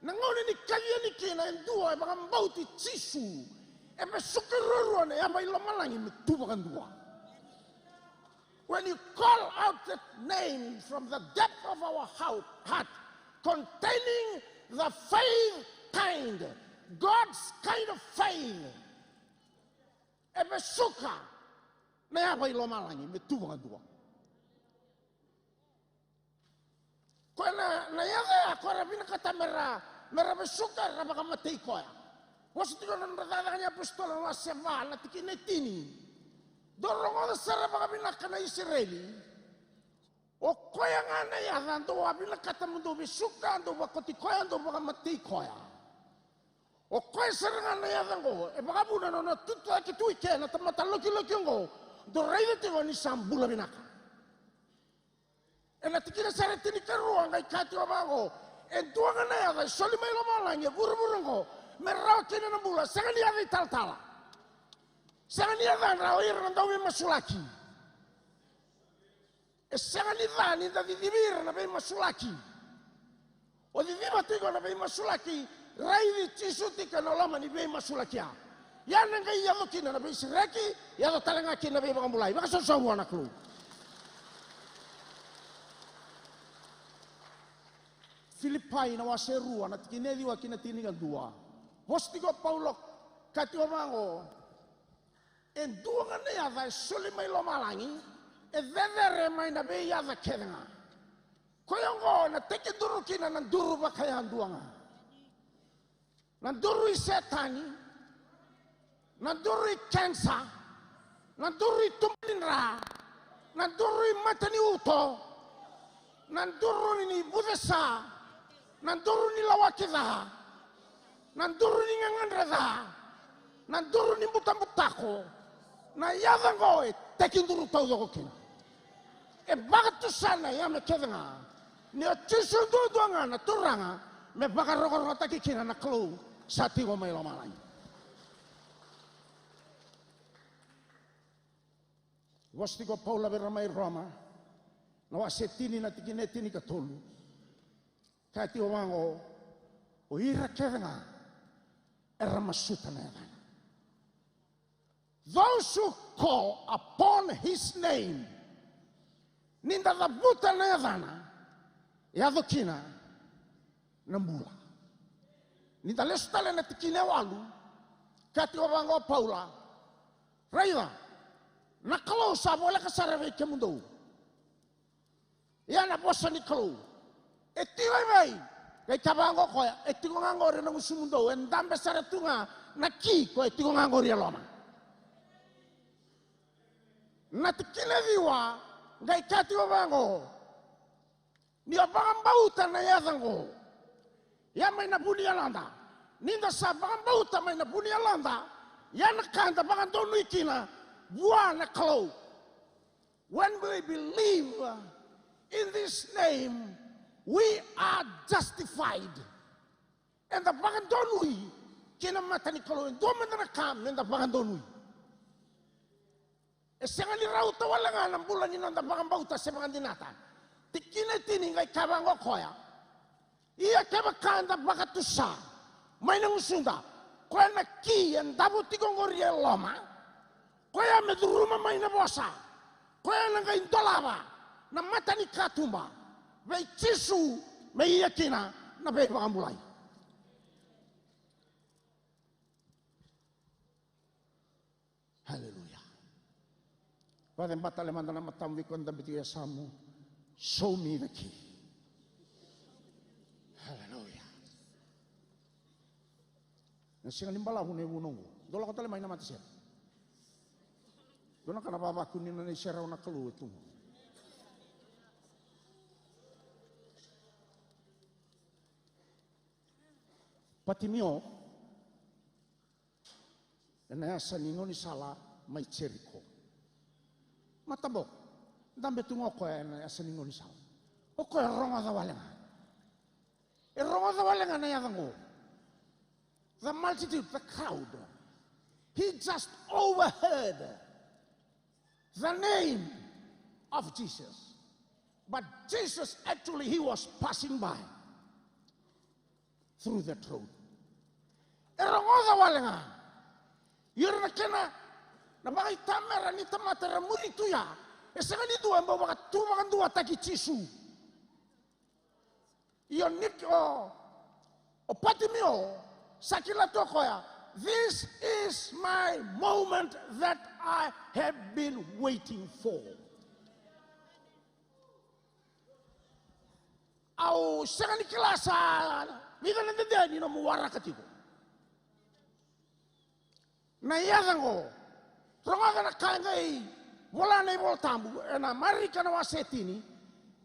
Nangone ni kali ni kina endua baka mbauti Chisu. Ebe sukeroro na yaba ilomalangi mitu baka ndua. When you call out that name from the depth of our heart, containing the faith kind, God's kind of faith. Ebe suka na yaba ilomalangi mitu baka ndua. Na yaga akora bina kata mera besuka rabaka matei koya. Wasu tiko nan radadanya apostol wa seva la tikine tini. Dorong oda sara baka bina kana Israeli. O koya ngana ya ando wa bina kata mundo besuka ando bakoti koya ando baka matei koya. O koya sara ngana ya dango e baka buna no tutu akitu ike na tamata loki ngo. Do reide tiko ni sambula binaka. E na tikina sara tini karua ngai kati wa bango. E duanga na ya dai soli mai loma lange buru-burungo. Merau kini na bula. Sangan dia dai tal-tala. Sangan dia dai rao ira na dawi masulaki. E sangan dia dai ni da didibir na bai masulaki. O didiba tigo na bai masulaki. Rai di Chisu tika na lama ni bai masulaki ya. Ya nangkai ya mukina na bai sireki. Ya do talangaki na bai makamulai. Baka sasawa anak lu. Filipai na waseru na tikinedi wa kinatini ka dua. Hosti ko Paulo kati wa mango. E dua ngane ya dai soli mai lo malangi. E vedere mai na be ya da kedenga. Koyongo na teke duru kina na duru bakaya dua nga. Na duru setani. Na duru kansa. Na duru tumbinra. Na duru matani uto. Na duru ni budesa. Nanduru ni lawakida, nanduru ni ngangandreda, nanduru ni mutamutako, na yadango e tekinduru tau dogokina. E bagatu sana ya me kedenga, ni o Chisu duanga na turanga, me bagarogoro takikina na klu sati go mai lomalai. Wastigo Paula beramai Roma, na wasetini na tikinetini katolu. Kati owango o ira kedenga era masuta na yana. Those who call upon his name ninda dabuta na yana yadokina nambula. Ninda lestale na tikine walu kati owango Paula raida nakalo sa bola kasarabe kemundo. Yana bosa ni kalo. Etiwai mai, kay kabango ko, etiko ngangori na musumundo, endambe saratunga naki ko etiko ngangori aloma. Natikile diwa, kay kati bango, ni abangambauta na yadango, ya may nabuni alanda, ninda sa abangambauta may nabuni alanda, ya nakanda bangandonu ikina, buwa na kalo. When we believe in this name, we are justified. And the bagandonui, kina matani kalo, and domen na kam, and the bagandonui. Esengan irau tawalangan ang bulan inonda pangambauta sa mga dinata. Tikina tini ngay kabang okoya. Iya kabakanda bakatusa. May nangusunda. Kaya nakiyan dabo tigongoriya loma. Kaya meduruma may nabosa. Kaya nangay dolaba. Na mata ni katumba. May chisu. May yakina. Na may pangambulay. Hallelujah. Pada batale mandana matamwi konda bitiya samu. Show me the key. Hallelujah. Nasi ngalimbala hune wunungu. Dola kota le maina mati siya. Dona kana baba kunin na siya na kalu itu. Patimio. Ena saningo ni sala mai Jericho. Matabo. Dambe tungo ko ena saningo ni sala. O ko ronga da walenga. E ronga da walenga na yadango. The multitude, the crowd. He just overheard the name of Jesus. But Jesus actually he was passing by through that road. E ronga da walenga. Yura na kena na bakay tamera ni tamatera murito ya. Esa nga dito ang bawa tumakan dua taki chisu. Iyon nik o patimio sakila toko ya. This is my moment that I have been waiting for. Au sanga ni kilasa mika nandadani no muwara katiko. Na yadango, ronga kana kangai, wala na ibol tambu, na mari kana wasetini,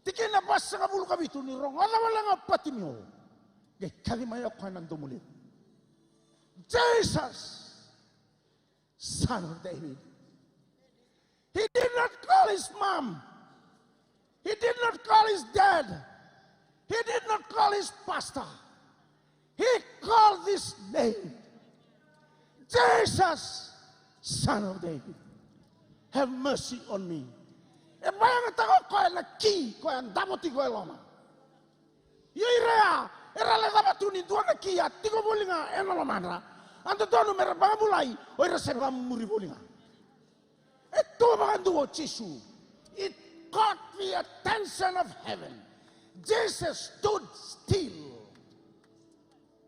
tikin na basa ka bulu kabitu ni ronga na wala nga patimyo. Gay kalimaya ko nando muli. Jesus, son of David. He did not call his mom. He did not call his dad. He did not call his pastor. He called this name. Jesus, son of David, have mercy on me. E bayang tako ko na ki ko ang damoti ko loma. Yira, era la dabatuni do na ki at tigo bolinga eno lomandra. Ando do numero bambulai o era serva muri bolinga. E to banduo chisu. It caught the attention of heaven. Jesus stood still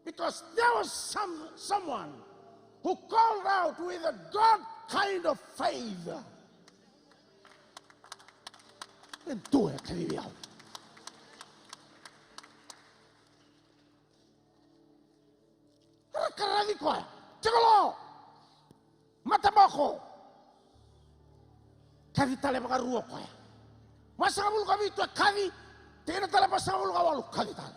because there was someone who called out with a God kind of faith. And do it, Kalibiao. Karadi ko, Chikolo, Matabako, Kadi Talebagaru ko. Masabul kami to Kadi, Tina Talabasabul Kawalu Kadi Tal.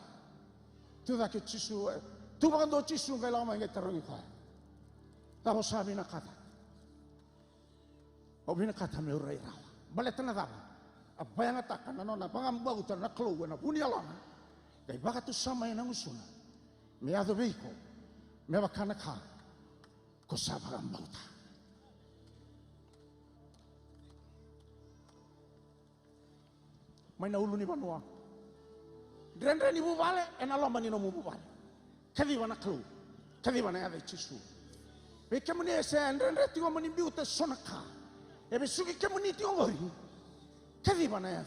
To the Kichisu, Tubando Chisu Galama and get the Ruiko. Tapos sabi na kata. O binakata may uray rawa. Balita na dapat. Abay ang atakan na na pangambautan na kluwa na punyalama. Kaya baka to samay ng usuna. May adobay ko. May bakanak ha. Ko sa pangambauta. May naulo ni Banua. Dren-dren ni bubale. E nalomba ni no bubale. Kadiwa na kluwa. Kadiwa na yaday chisu. Beke muni ese andre tigo muni biuta sonaka. Ebe sugi ke muni tigo ngori. Kadi bana ya.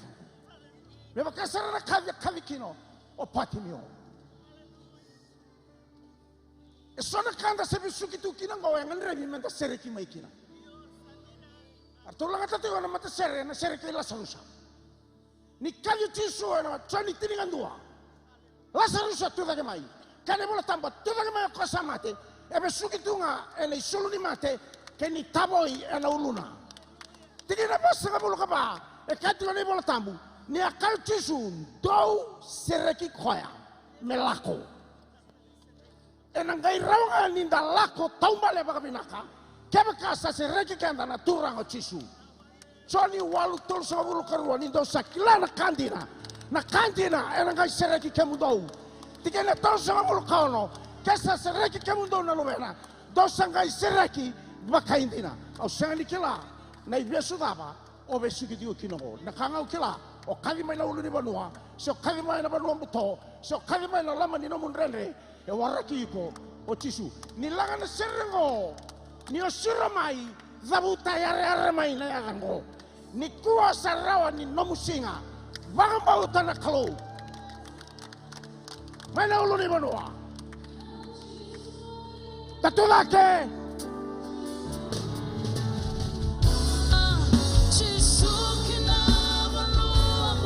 Beba kasara na kadi kino o patimio. E sonaka anda sebi sugi tu kina ngo yang andre bi menta sereki mai kina. Artola ngata tigo na mata sere na sereki la salusa. Ni kadi tisu na chani tiningan dua. La salusa tu da mai. Kane bola tamba tu da mai ko samate. Ebe suki tunga ene sulu ni mate ke ni taboi ena uluna. Tiki na basa ka bulu kapa e kati ni bola tambu ni akal tisun dou sereki koya melako. Enang gai raunga ni lako taumba le baka binaka kebe kasa sereki kanda na turang o tisu. Soni walu tol sa bulu karua ni do sakila na kandina enang gai sereki kemu dou. Tiki na tol sa bulu kauno kesa sereki kemundo na lovena dosa ngai sereki bakaindina au sanga nikela na ibesu daba o besiki dio kinogo na kanga ukila o kali mai na ulu ni banua so kali mai na banua buto so kali mai na lama ni no munrende e waraki ko o tisu ni langa na serengo ni osira mai zabuta yare mai na yango ni kuwa sarawa ni nomusinga wanga utana kalo mai na ulu ni banua tatulake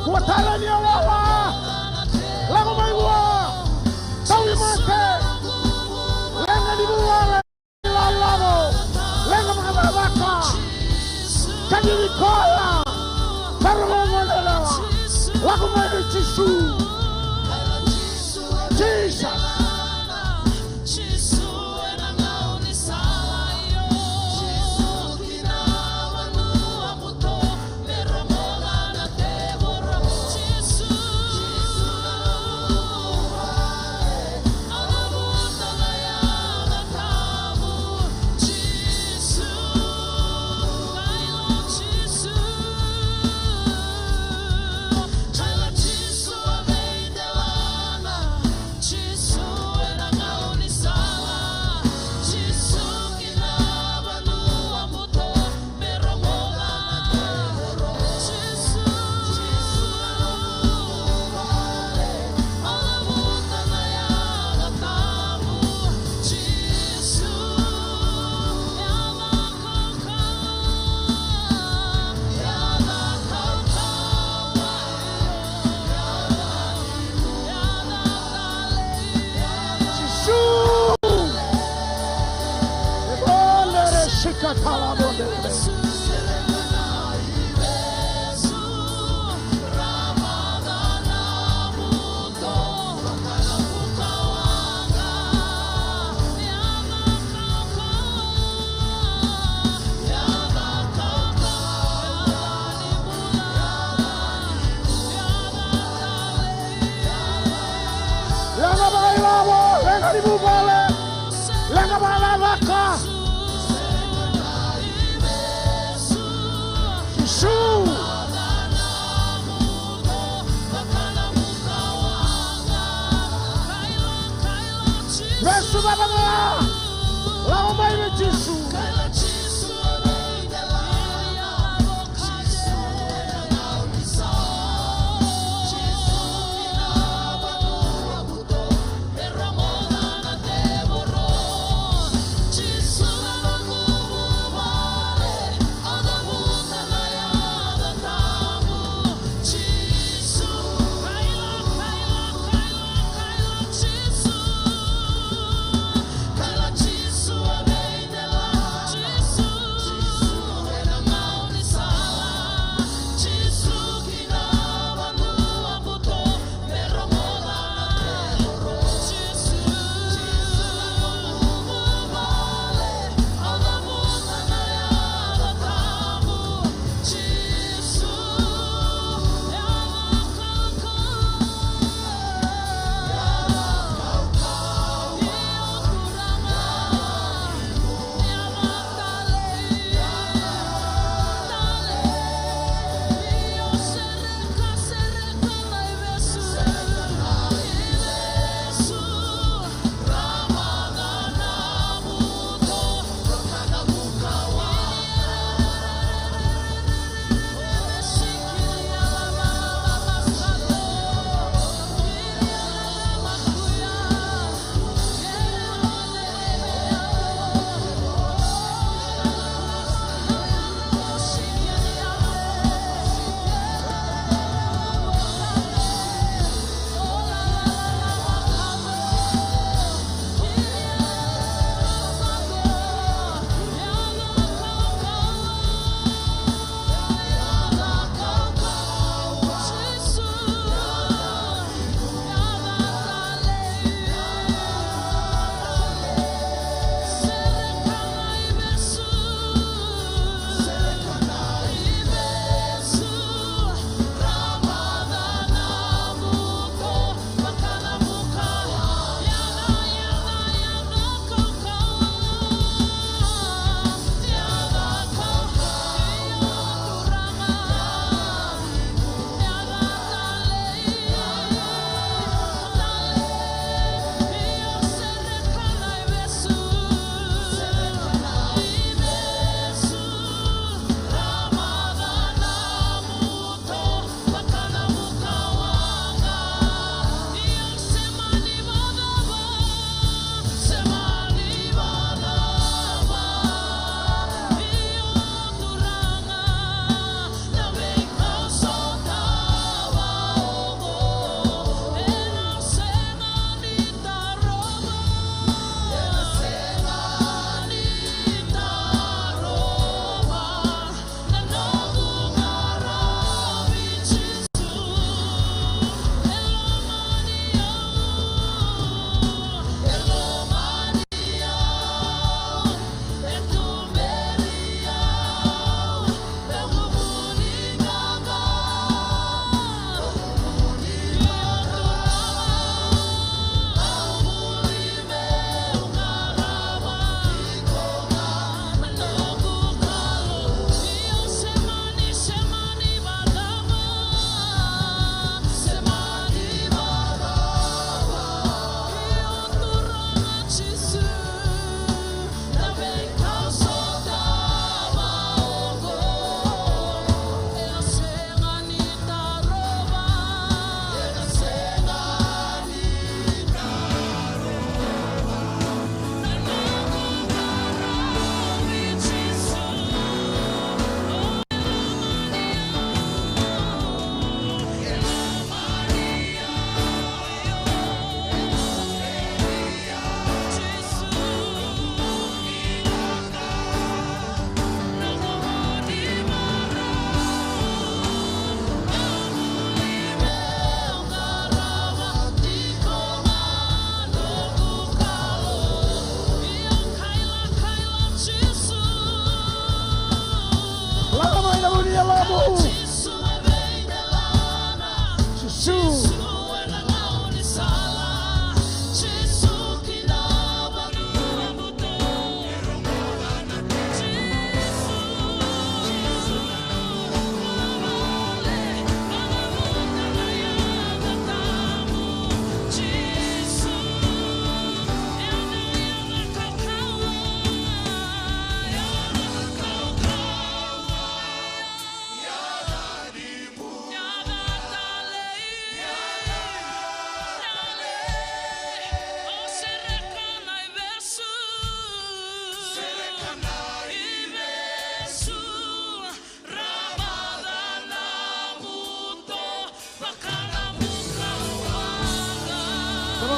Watala ni awawa Lago maiwa Tawi mate Lenga di buwale Lalamo Lenga makabarabaka Kadiri kola Karumo monelawa Lago maiwa Jisu Jesus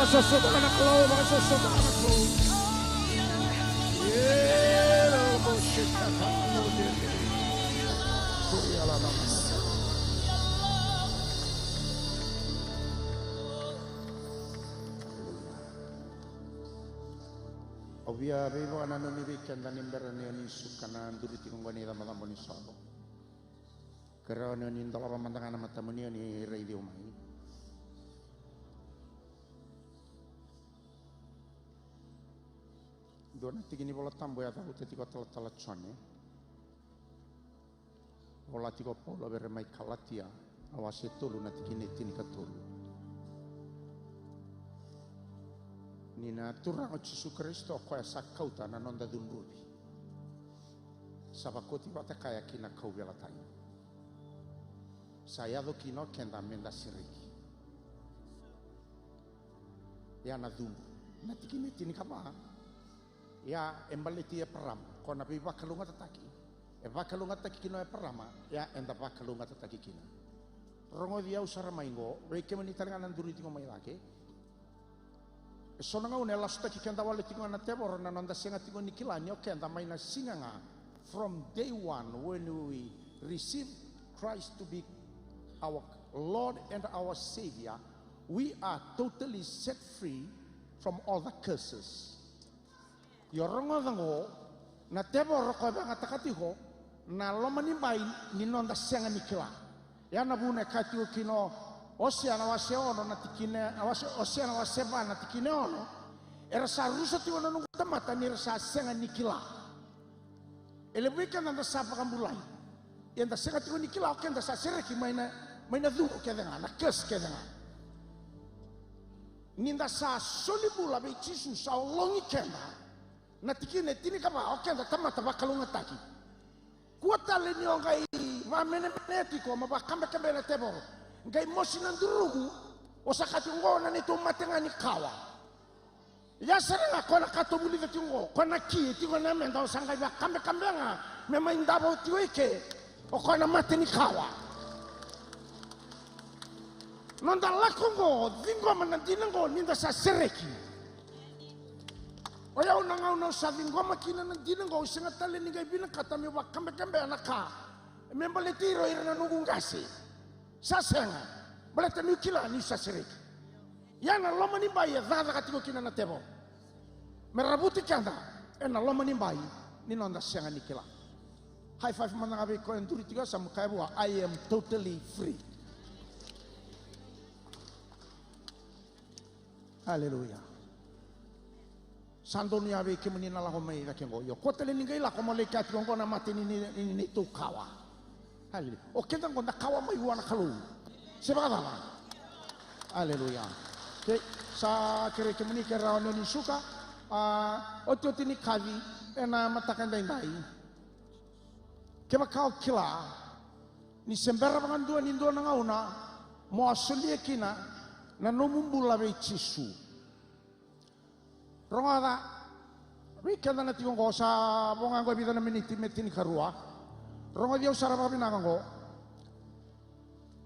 sosok anak lo, baka sosok anak lo. Ovvia avevo una non mi vecchia andando in berra ne ogni succana duriti con guanita ma dammo ni solo. Però ne ogni indolava mandangana matamoni ogni rei di umani. Dona tigini vola tambo ya tahu teti kota talacone. Vola tigo polo per mai kalatia awase tolu na tigini tini katolu. Nina turang o Gesù Kristo ko ya sakauta na nonda dunrubi. Sabakoti bata kaya kina kau bela tayo. Saya do kino kenda menda siriki. Ya na dunru. Na tigini tini kama. Ya embaleti e perama. Ko na biba kalunga tataki. E ba kalunga tataki kino e perama. Ya enda ba kalunga tataki kino. Rongo dia usara maingo. Reke menitanga nanduri tingo mai lake. Sona ngau ne lasta ki kenda wale tingo na tebor na nanda senga tingo nikilani o kenda mai na singanga from day one when we receive Christ to be our Lord and our Savior, we are totally set free from all the curses. Yorongo dango na tebor ko ba ngatakati ho na lomani bai ni nanda senga nikila. Ya na bune kati kino Oceana wase ono na tikine oceana wase ba na tikine ono era sa rusa ti ono nungu tamata ni sa senga nikila ele weekend anda sa pakambulai enda senga ti nikila o kenda sa sereki maina du ke na kes ke denga ninda sa solibula be jisu sa longi kenda na tikine tini kama o kenda tamata bakalunga taki kuata le ni ongai va mene menetiko ma ba kambe kambe na tebo ngai mosi nandurugu osakati ngona ni tumatenga ni kawa ya seranga kona katobuli vetingo kona ki tingo na menda osanga ya kambe kambenga mema indabo tiweke o kona mateni kawa nonda lakongo dingo manandingo ninda sa sereki oya unanga una sa dingo makina nandingo singa tale ni ngai bina katami wa kambe kambe anaka memba letiro irana nungungasi Sasenga, boleh nukila ni saserek. Yana loma ni bayi zada katiko kina na tebo. Merabuti kanda, ena loma ni bayi ni nonda senga nikila. High five mana ngabe ko enduri tiga sama kaya buah. I am totally free. Hallelujah. Sandoni abe kemuni na laho mai rakengo yo. Kotele ningai la komo leka tikongo na mati ni tu kawa. Haleluya. O kenda ngonda kawa mai wana kalu. Sebagala. Haleluya. Ke sa kere kemuni ke raono ni suka o toti ni kavi ena matakan dai. Ke makau kila ni sembera bangandua ni ndua ngauna mo asuli kina na nomumbula be chisu. Rongada weekend na tikongo sa bongango bidana miniti metini karua. Rongo dia usara babi nangango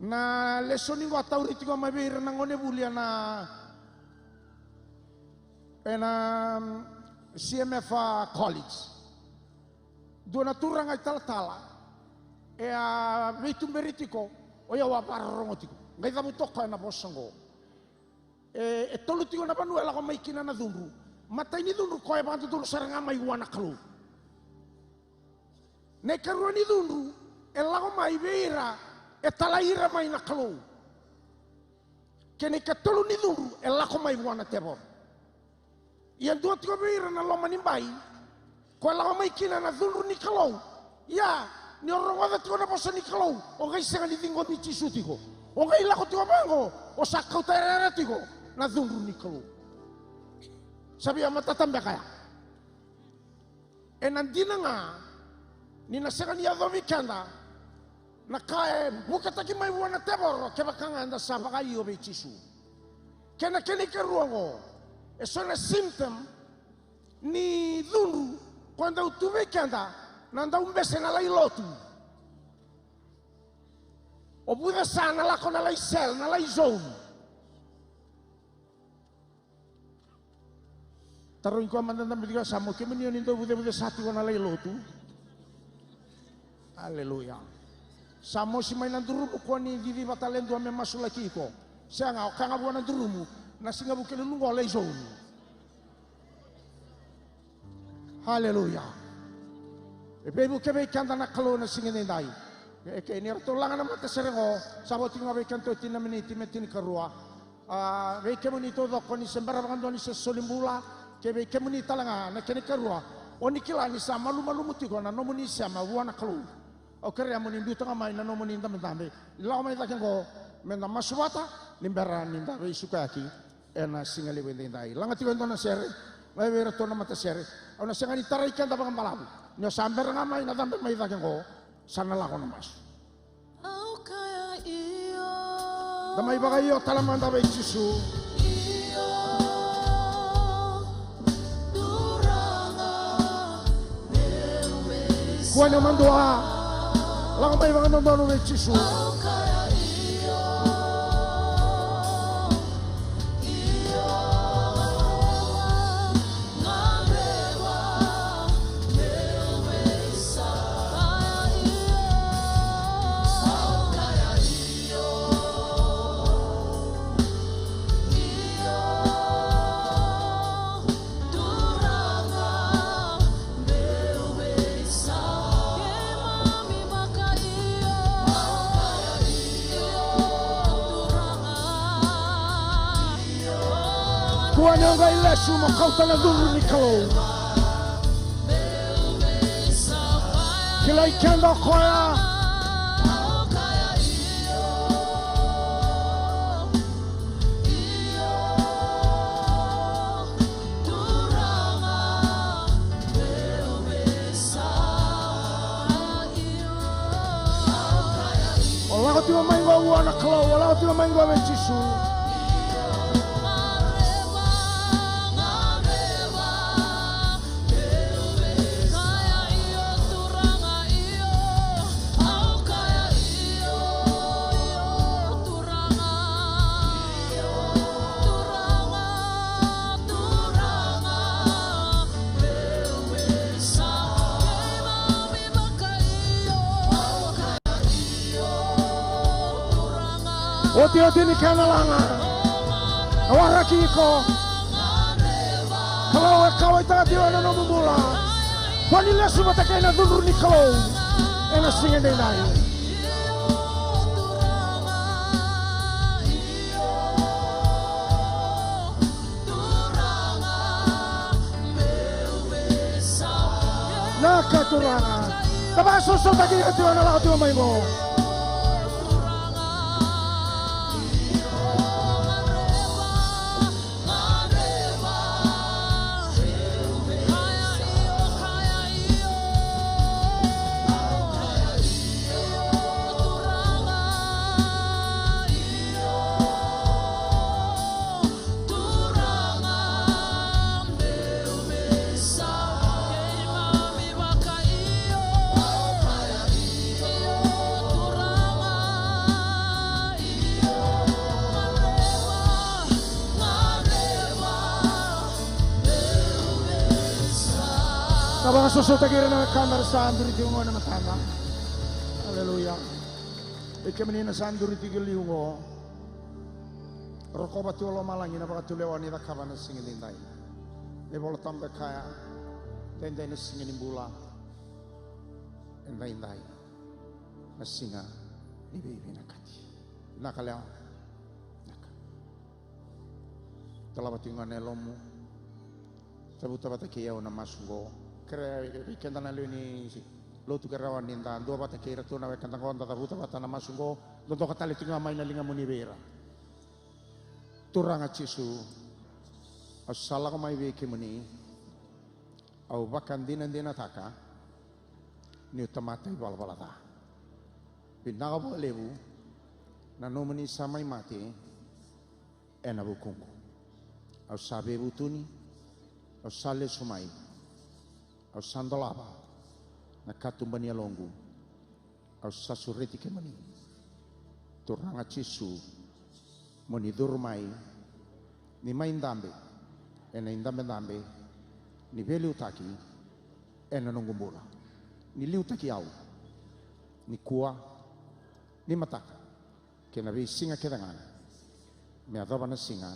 na lesoni ngo atau ritiko mabir nangone bulia na CMF college dona turang ay tala a vitum beritiko o ya wapar rongo tiko ngai damu toka na bosango tolu tiko na panuela ko maikina na dunru mata ini dunru ko e bantu dunru saranga mai wana kalu ne karuani dunru elago mai beira etalaira mai na kalu kene katolu ni dunru elago mai wana tebor yang dua tiga beira na loma ni bai ko elago mai kina na dunru ni kalu ya ni orang ada tiga na posa ni kalu o gai senga ni tingo ni chisutiko o gai lako tiga bango o sakau terera tiko na dunru ni kalu sabi amata tambe kaya enandina nga nina senga ni adomi kanda na kae bukataki mai wana tebor ke bakanga anda sabaka yo be chisu kena kene ke ruango eso na symptom ni dunru quando tu ve kanda nanda umbese na lai lotu o buda sana la kona lai sel na lai zone Taruh ko man nang bidiga samo kemeni nindo bude satu wana lay lotu. Haleluya. Samo si mainan durumu ko ni divi batalendo ame masulaki ko. Siya nga kanga buwana durumu na singa bukele lungo lay zone. Haleluya. Bebu kebe kanta na kalo na singin dai. Eke ni rato langan na mata serengo sabo tinga be kanto tina meniti metin karua. Be kemuni todo ko ni sembara bangando ni sesolimbula. Kebe kemuni talanga na kene karua oni kila ni sama malu muti ko na nomuni sama wana kalu o kere amuni mbiuta nga mai na nomuni ndam ndambe la mai ta kengo mena maswata nimbera ninda be sukaki ena singali wende ndai langa ti wendo na sere mai wera to na mata sere ona sengani tarai kan ta bang malabu nyo samber nga mai na dambe mai ta kengo sana la kono mas Au kaya iyo damai bagayo talamanda be jisu Kuanya mandoa, lang may mga nondono ng Jisu. Kuanya ngai lesu mo kau tala dulu ni kau. Kilai kendo koya. Olah tu main gua anak kau, olah tu main gua Jisu. Oti ni kana langa. Awaraki ko. Kalau kau itu tadi ada nama mula. Wanita semua tak kena dulu ni kau. Enak singin denai. Nak turanga. Tapi sosok tadi itu ada lah tu main mo. Abang susu takira na kamar sandur tiungo na matanda. Haleluya. Ikemeni na sandur tigiliungo. Roko batulo malangi na bakatulewani na kabana singin dindai. Nebolo tambe kaya. Dendai na singin bula. Endai indai. Na singa ni bibi na kati. Nakaleo. Naka. Talabatiunga nelomu. Tabuta batakiya na masungo. Kere kenda na luni lotu kerawan ninda dua bata kira tu na kanta konta tabuta bata na masungo doto katali tinga mai na linga munibera turanga Jisu asala ko mai weke muni au bakan dina taka ni utamata ibal balata binaga bo lebu na nomuni samai mati ena bukungu au sabe butuni au sale sumai au sandolaba na katumbani alongu au sasureti kemani turanga Jisu moni durmai ni mai indambe ena indambe ni veliu taki ena nungumbula ni liu taki au ni kua ni mataka kena vi singa kedangana me adova na singa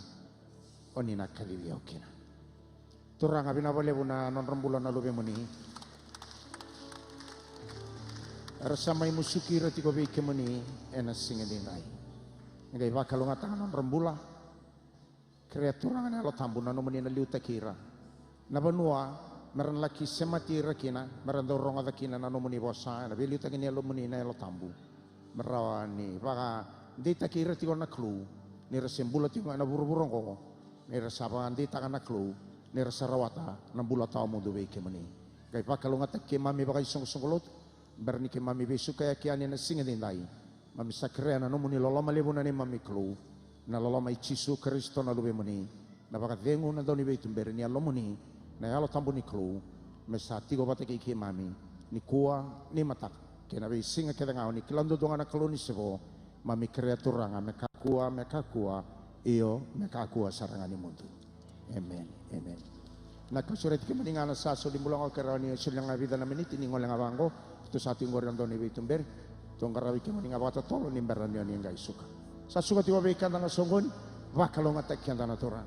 o ni na kaliwi au kena turanga bina boleh buna non rembulan na lube muni rasamai musuki rati ko be kemuni ena singa dinai ngai va kalonga tangan non rembula kreatura ngana lo tambu na no muni na liu takira na banua meran laki semati rakina meran dorong adakina na no muni bosa na liu takini lo muni na lo tambu merawani vaga di takira ti na klu ni resembula ti na buru-burong ko ni resaba di takana klu ni resarawata na bula taw mo duwe kemuni kai pa kalonga takke mami bagai song-songolot berni ke mami besu kaya kiani na singa dindai mami sakrea na no muni loloma lebuna ni mami klu na loloma ichisu Kristo na lube muni na baka vengu na doni beitum berni alo muni na alo tambu ni klu mesa tigo bate ke mami ni kuah ni matak kena be singa ke ngau ni kilando donga na klu ni sebo mami kreatura nga mekakua iyo mekakua sarangani muntu amen amen na kasuret ke meningana saso di mulang kerani sulang vida na meniti ni ngoleng abango tu satu ngor doni beitum ber tongkarawi ke meninga bata tolo ni berani ni ngai suka sa suka tiwa be kanda na songon wa kalonga tak kanda na tora